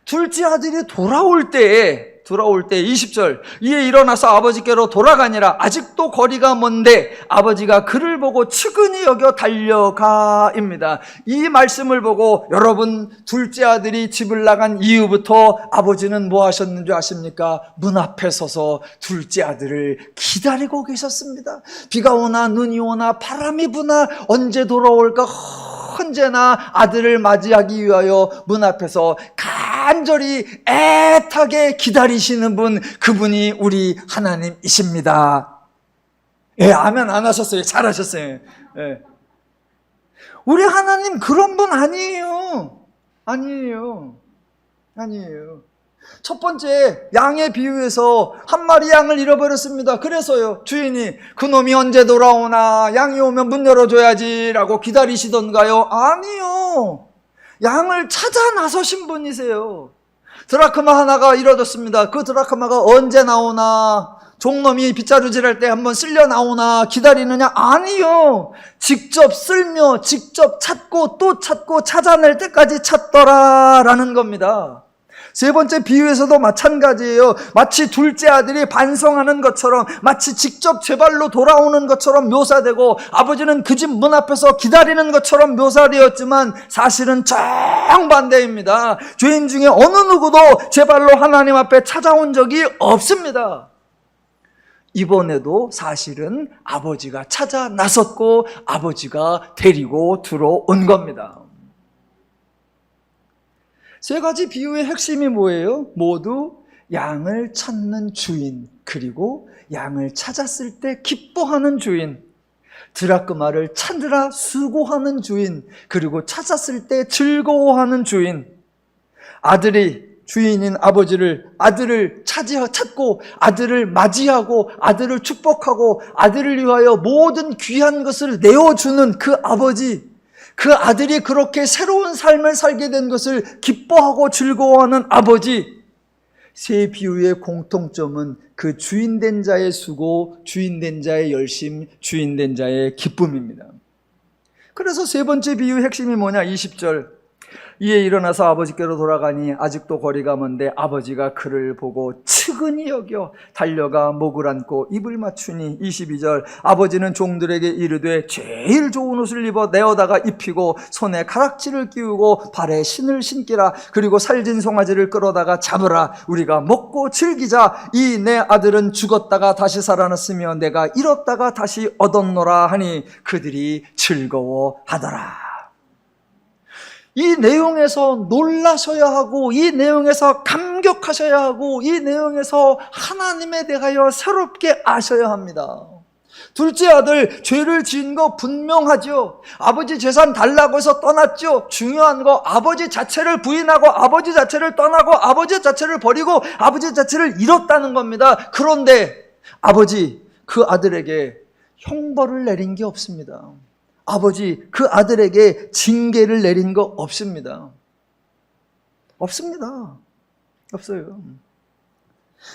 둘째 아들이 돌아올 때 20절 이에 일어나서 아버지께로 돌아가니라. 아직도 거리가 먼데 아버지가 그를 보고 측은히 여겨 달려가입니다. 이 말씀을 보고 여러분 둘째 아들이 집을 나간 이후부터 아버지는 뭐 하셨는 줄 아십니까? 문 앞에 서서 둘째 아들을 기다리고 계셨습니다. 비가 오나 눈이 오나 바람이 부나 언제 돌아올까 언제나 아들을 맞이하기 위하여 문 앞에서 간절히 애타게 기다리시는 분, 그분이 우리 하나님이십니다. 예, 아멘 안 하셨어요. 잘하셨어요. 예. 우리 하나님 그런 분 아니에요. 첫 번째 양의 비유에서 한 마리 양을 잃어버렸습니다. 그래서요 주인이 그놈이 언제 돌아오나 양이 오면 문 열어줘야지 라고 기다리시던가요? 아니요. 양을 찾아 나서신 분이세요. 드라크마 하나가 잃어졌습니다. 그 드라크마가 언제 나오나, 종놈이 빗자루질할 때 한번 쓸려 나오나 기다리느냐? 아니요. 직접 쓸며 직접 찾고 또 찾고 찾아낼 때까지 찾더라라는 겁니다. 세 번째 비유에서도 마찬가지예요. 마치 둘째 아들이 반성하는 것처럼, 마치 직접 제 발로 돌아오는 것처럼 묘사되고 아버지는 그 집 문 앞에서 기다리는 것처럼 묘사되었지만 사실은 정반대입니다. 죄인 중에 어느 누구도 제 발로 하나님 앞에 찾아온 적이 없습니다. 이번에도 사실은 아버지가 찾아 나섰고 아버지가 데리고 들어온 겁니다. 세 가지 비유의 핵심이 뭐예요? 모두 양을 찾는 주인, 그리고 양을 찾았을 때 기뻐하는 주인, 드라크마를 찾으라 수고하는 주인, 그리고 찾았을 때 즐거워하는 주인. 아들이 주인인 아들을 찾고 아들을 맞이하고 아들을 축복하고 아들을 위하여 모든 귀한 것을 내어주는 그 아버지, 그 아들이 그렇게 새로운 삶을 살게 된 것을 기뻐하고 즐거워하는 아버지. 세 비유의 공통점은 그 주인된 자의 수고, 주인된 자의 열심, 주인된 자의 기쁨입니다. 그래서 세 번째 비유의 핵심이 뭐냐? 20절. 이에 일어나서 아버지께로 돌아가니 아직도 거리가 먼데 아버지가 그를 보고 측은히 여겨 달려가 목을 안고 입을 맞추니. 22절. 아버지는 종들에게 이르되 제일 좋은 옷을 입어 내어다가 입히고 손에 가락지를 끼우고 발에 신을 신기라. 그리고 살진 송아지를 끌어다가 잡으라. 우리가 먹고 즐기자. 이 내 아들은 죽었다가 다시 살아났으며 내가 잃었다가 다시 얻었노라 하니 그들이 즐거워하더라. 이 내용에서 놀라셔야 하고, 이 내용에서 감격하셔야 하고, 이 내용에서 하나님에 대하여 새롭게 아셔야 합니다. 둘째 아들 죄를 지은 거 분명하죠. 아버지 재산 달라고 해서 떠났죠. 중요한 거 아버지 자체를 부인하고 아버지 자체를 떠나고 아버지 자체를 버리고 아버지 자체를 잃었다는 겁니다. 그런데 아버지 그 아들에게 형벌을 내린 게 없습니다. 아버지 그 아들에게 징계를 내린 거 없습니다. 없어요.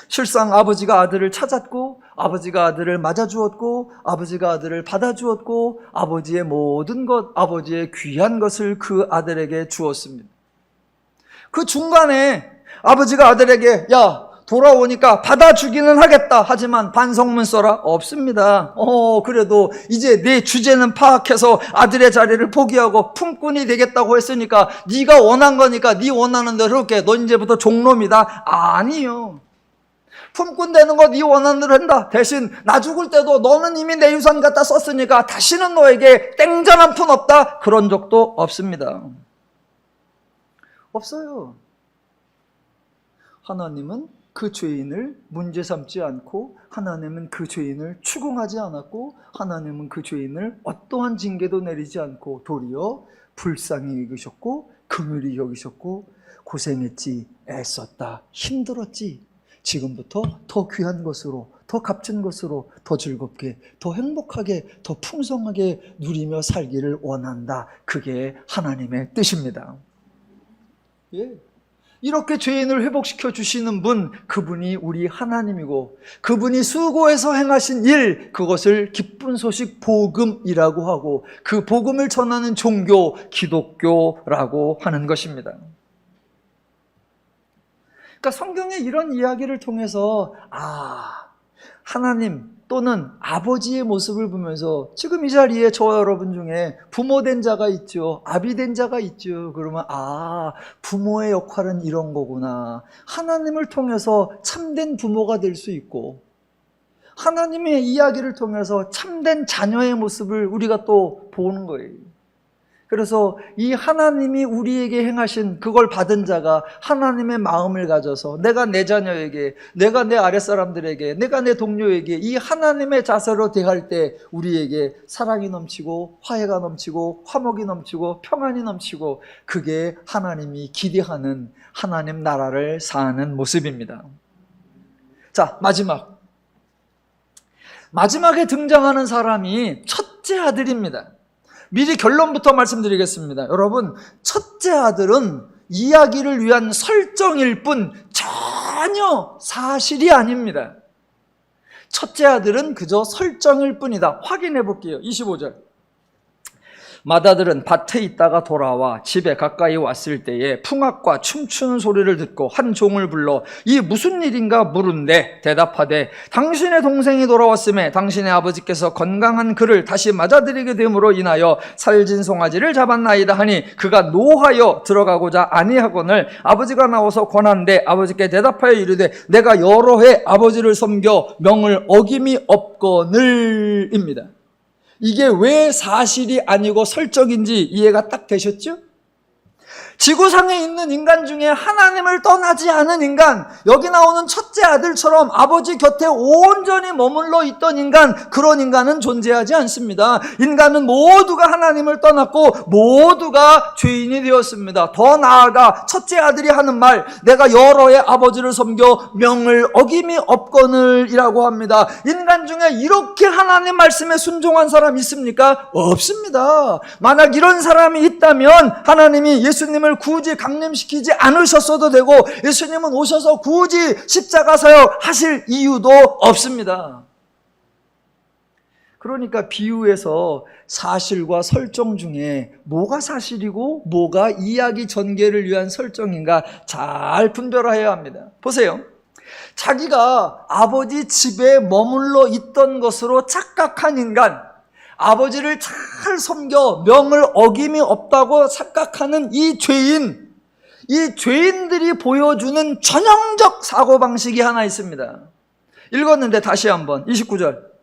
실상 아버지가 아들을 찾았고 아버지가 아들을 맞아주었고 아버지가 아들을 받아주었고 아버지의 모든 것, 아버지의 귀한 것을 그 아들에게 주었습니다. 그 중간에 아버지가 아들에게 야 돌아오니까 받아주기는 하겠다. 하지만 반성문 써라? 없습니다. 그래도 이제 내 주제는 파악해서 아들의 자리를 포기하고 품꾼이 되겠다고 했으니까 네가 원한 거니까 네 원하는 대로 할게. 너 이제부터 종놈이다. 아니요. 품꾼 되는 거 네 원하는 대로 한다. 대신 나 죽을 때도 너는 이미 내 유산 갖다 썼으니까 다시는 너에게 땡전 한 푼 없다. 그런 적도 없습니다. 없어요. 하나님은 그 죄인을 문제 삼지 않고, 하나님은 그 죄인을 추궁하지 않았고, 하나님은 그 죄인을 어떠한 징계도 내리지 않고 도리어 불쌍히 여기셨고 긍휼히 여기셨고, 고생했지, 애썼다, 힘들었지, 지금부터 더 귀한 것으로, 더 값진 것으로, 더 즐겁게, 더 행복하게, 더 풍성하게 누리며 살기를 원한다. 그게 하나님의 뜻입니다. 예. 이렇게 죄인을 회복시켜 주시는 분, 그분이 우리 하나님이고, 그분이 수고해서 행하신 일, 그것을 기쁜 소식 복음이라고 하고, 그 복음을 전하는 종교, 기독교라고 하는 것입니다. 그러니까 성경의 이런 이야기를 통해서 하나님 또는 아버지의 모습을 보면서, 지금 이 자리에 저와 여러분 중에 부모된 자가 있죠, 아비된 자가 있죠. 그러면 부모의 역할은 이런 거구나. 하나님을 통해서 참된 부모가 될 수 있고, 하나님의 이야기를 통해서 참된 자녀의 모습을 우리가 또 보는 거예요. 그래서 이 하나님이 우리에게 행하신 그걸 받은 자가 하나님의 마음을 가져서 내가 내 자녀에게, 내가 내 아랫사람들에게, 내가 내 동료에게 이 하나님의 자세로 대할 때 우리에게 사랑이 넘치고 화해가 넘치고 화목이 넘치고 평안이 넘치고, 그게 하나님이 기대하는 하나님 나라를 사는 모습입니다. 자, 마지막에 등장하는 사람이 첫째 아들입니다. 미리 결론부터 말씀드리겠습니다. 여러분, 첫째 아들은 이야기를 위한 설정일 뿐 전혀 사실이 아닙니다. 첫째 아들은 그저 설정일 뿐이다. 확인해 볼게요. 25절. 맏아들은 밭에 있다가 돌아와 집에 가까이 왔을 때에 풍악과 춤추는 소리를 듣고 한 종을 불러 이 무슨 일인가 물은데 대답하되 당신의 동생이 돌아왔음에 당신의 아버지께서 건강한 그를 다시 맞아들이게 됨으로 인하여 살진 송아지를 잡았나이다 하니, 그가 노하여 들어가고자 아니하거늘 아버지가 나와서 권한데 아버지께 대답하여 이르되 내가 여러 해 아버지를 섬겨 명을 어김이 없거늘입니다. 이게 왜 사실이 아니고 설정인지 이해가 딱 되셨죠? 지구상에 있는 인간 중에 하나님을 떠나지 않은 인간, 여기 나오는 첫째 아들처럼 아버지 곁에 온전히 머물러 있던 인간, 그런 인간은 존재하지 않습니다. 인간은 모두가 하나님을 떠났고 모두가 죄인이 되었습니다. 더 나아가 첫째 아들이 하는 말, 내가 여러 해 아버지를 섬겨 명을 어김이 없거늘이라고 합니다. 인간 중에 이렇게 하나님 말씀에 순종한 사람 있습니까? 없습니다. 만약 이런 사람이 있다면 하나님이 예수님을 굳이 강림시키지 않으셨어도 되고, 예수님은 오셔서 굳이 십자가 사역 하실 이유도 없습니다. 그러니까 비유에서 사실과 설정 중에 뭐가 사실이고 뭐가 이야기 전개를 위한 설정인가 잘 분별해야 합니다. 보세요. 자기가 아버지 집에 머물러 있던 것으로 착각한 인간, 아버지를 잘 섬겨 명을 어김이 없다고 착각하는 이 죄인, 이 죄인들이 보여주는 전형적 사고방식이 하나 있습니다. 읽었는데 다시 한번 29절.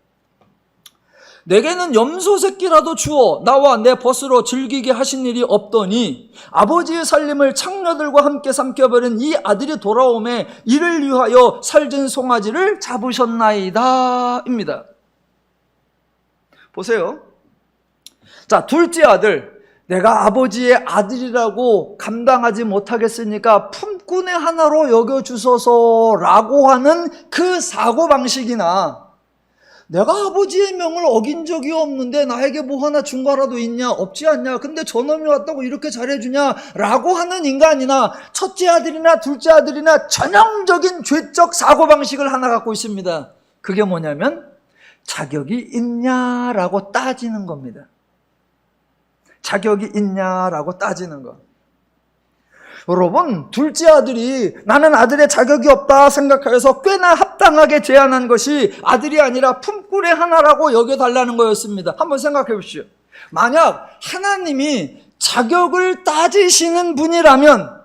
내게는 염소 새끼라도 주어 나와 내 벗으로 즐기게 하신 일이 없더니 아버지의 살림을 창녀들과 함께 삼켜버린 이 아들이 돌아오매 이를 위하여 살진 송아지를 잡으셨나이다 입니다. 보세요. 자, 둘째 아들, 내가 아버지의 아들이라고 감당하지 못하겠으니까 품꾼의 하나로 여겨주소서라고 하는 그 사고방식이나, 내가 아버지의 명을 어긴 적이 없는데 나에게 뭐 하나 준 거라도 있냐? 없지 않냐? 근데 저놈이 왔다고 이렇게 잘해주냐? 라고 하는 인간이나, 첫째 아들이나 둘째 아들이나 전형적인 죄적 사고방식을 하나 갖고 있습니다. 그게 뭐냐면 자격이 있냐라고 따지는 겁니다. 자격이 있냐라고 따지는 것. 여러분, 둘째 아들이 나는 아들의 자격이 없다 생각하여서 꽤나 합당하게 제안한 것이 아들이 아니라 품꾼의 하나라고 여겨달라는 거였습니다. 한번 생각해 보십시오. 만약 하나님이 자격을 따지시는 분이라면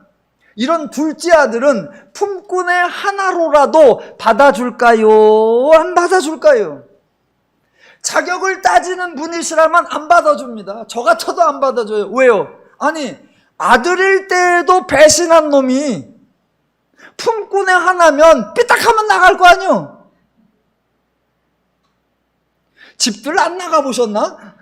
이런 둘째 아들은 품꾼의 하나로라도 받아줄까요? 안 받아줄까요? 자격을 따지는 분이시라면 안 받아줍니다. 저 같아도 안 받아줘요. 왜요? 아니, 아들일 때에도 배신한 놈이 품꾼의 하나면 삐딱하면 나갈 거 아니요? 집들 안 나가보셨나?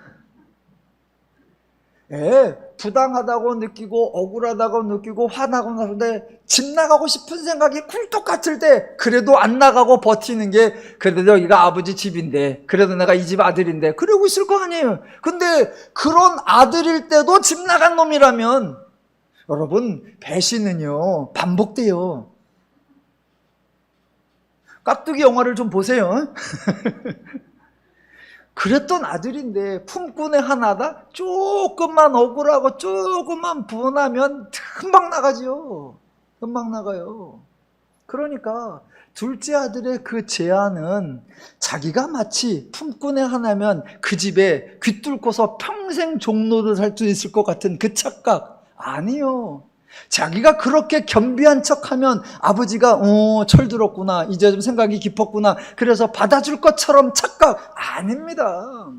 부당하다고 느끼고 억울하다고 느끼고 화나고 나는데 집 나가고 싶은 생각이 굴뚝 같을 때 그래도 안 나가고 버티는 게 그래도 여기가 아버지 집인데 그래도 내가 이 집 아들인데 그러고 있을 거 아니에요. 근데 그런 아들일 때도 집 나간 놈이라면 여러분 배신은요 반복돼요. 깍두기 영화를 좀 보세요. 그랬던 아들인데 품꾼의 하나다? 조금만 억울하고 조금만 분하면 금방 나가지요. 금방 나가요. 그러니까 둘째 아들의 그 제안은 자기가 마치 품꾼의 하나면 그 집에 귀뚫고서 평생 종로를 살 수 있을 것 같은 그 착각. 아니요. 자기가 그렇게 겸비한 척하면 아버지가 철들었구나, 이제 좀 생각이 깊었구나, 그래서 받아줄 것처럼 착각. 아닙니다.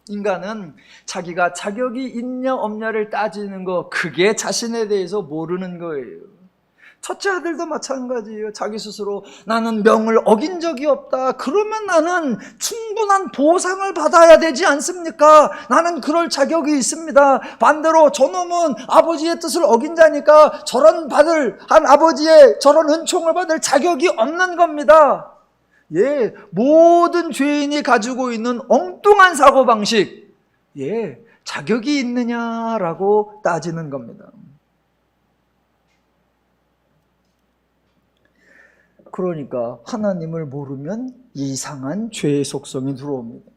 인간은 자기가 자격이 있냐 없냐를 따지는 거, 그게 자신에 대해서 모르는 거예요. 첫째 아들도 마찬가지예요. 자기 스스로 나는 명을 어긴 적이 없다. 그러면 나는 충분한 보상을 받아야 되지 않습니까? 나는 그럴 자격이 있습니다. 반대로 저놈은 아버지의 뜻을 어긴 자니까 저런 아버지의 저런 은총을 받을 자격이 없는 겁니다. 모든 죄인이 가지고 있는 엉뚱한 사고방식, 자격이 있느냐라고 따지는 겁니다. 그러니까 하나님을 모르면 이상한 죄의 속성이 들어옵니다.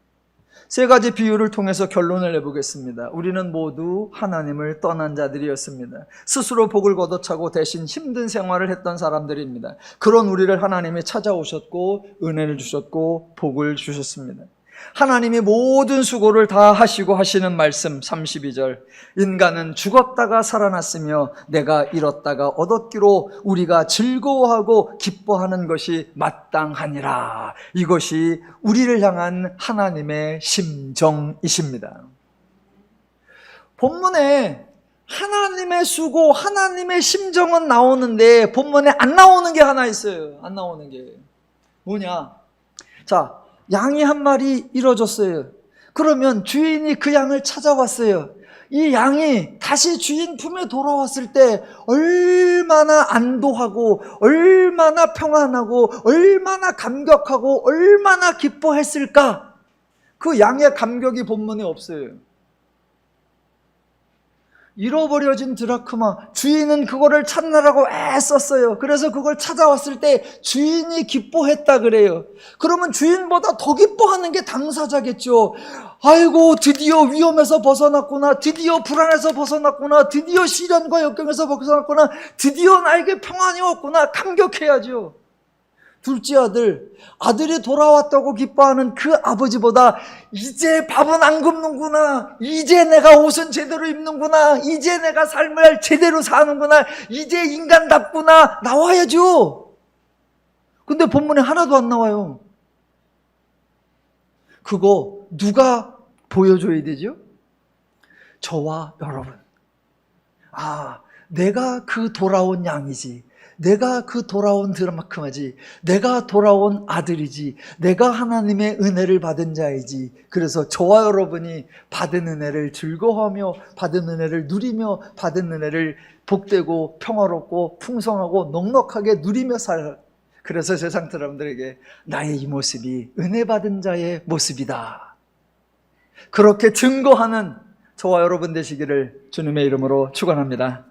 세 가지 비유를 통해서 결론을 내보겠습니다. 우리는 모두 하나님을 떠난 자들이었습니다. 스스로 복을 걷어차고 대신 힘든 생활을 했던 사람들입니다. 그런 우리를 하나님이 찾아오셨고 은혜를 주셨고 복을 주셨습니다. 하나님이 모든 수고를 다 하시고 하시는 말씀 32절, 인간은 죽었다가 살아났으며 내가 잃었다가 얻었기로 우리가 즐거워하고 기뻐하는 것이 마땅하니라. 이것이 우리를 향한 하나님의 심정이십니다. 본문에 하나님의 수고, 하나님의 심정은 나오는데 본문에 안 나오는 게 하나 있어요. 안 나오는 게 뭐냐? 자, 양이 한 마리 잃어졌어요. 그러면 주인이 그 양을 찾아왔어요. 이 양이 다시 주인 품에 돌아왔을 때 얼마나 안도하고 얼마나 평안하고 얼마나 감격하고 얼마나 기뻐했을까? 그 양의 감격이 본문에 없어요. 잃어버려진 드라크마, 주인은 그거를 찾느라고 애썼어요. 그래서 그걸 찾아왔을 때 주인이 기뻐했다 그래요. 그러면 주인보다 더 기뻐하는 게 당사자겠죠. 아이고, 드디어 위험에서 벗어났구나, 드디어 불안에서 벗어났구나, 드디어 시련과 역경에서 벗어났구나, 드디어 나에게 평안이 왔구나, 감격해야죠. 둘째 아들이 돌아왔다고 기뻐하는 그 아버지보다 이제 밥은 안 굶는구나, 이제 내가 옷은 제대로 입는구나, 이제 내가 삶을 제대로 사는구나, 이제 인간답구나 나와야죠. 근데 본문에 하나도 안 나와요. 그거 누가 보여줘야 되죠? 저와 여러분. 내가 그 돌아온 양이지, 내가 그 돌아온 드라마크마지, 내가 돌아온 아들이지, 내가 하나님의 은혜를 받은 자이지. 그래서 저와 여러분이 받은 은혜를 즐거워하며 받은 은혜를 누리며 받은 은혜를 복되고 평화롭고 풍성하고 넉넉하게 누리며 그래서 세상 사람들에게 나의 이 모습이 은혜 받은 자의 모습이다, 그렇게 증거하는 저와 여러분 되시기를 주님의 이름으로 축원합니다.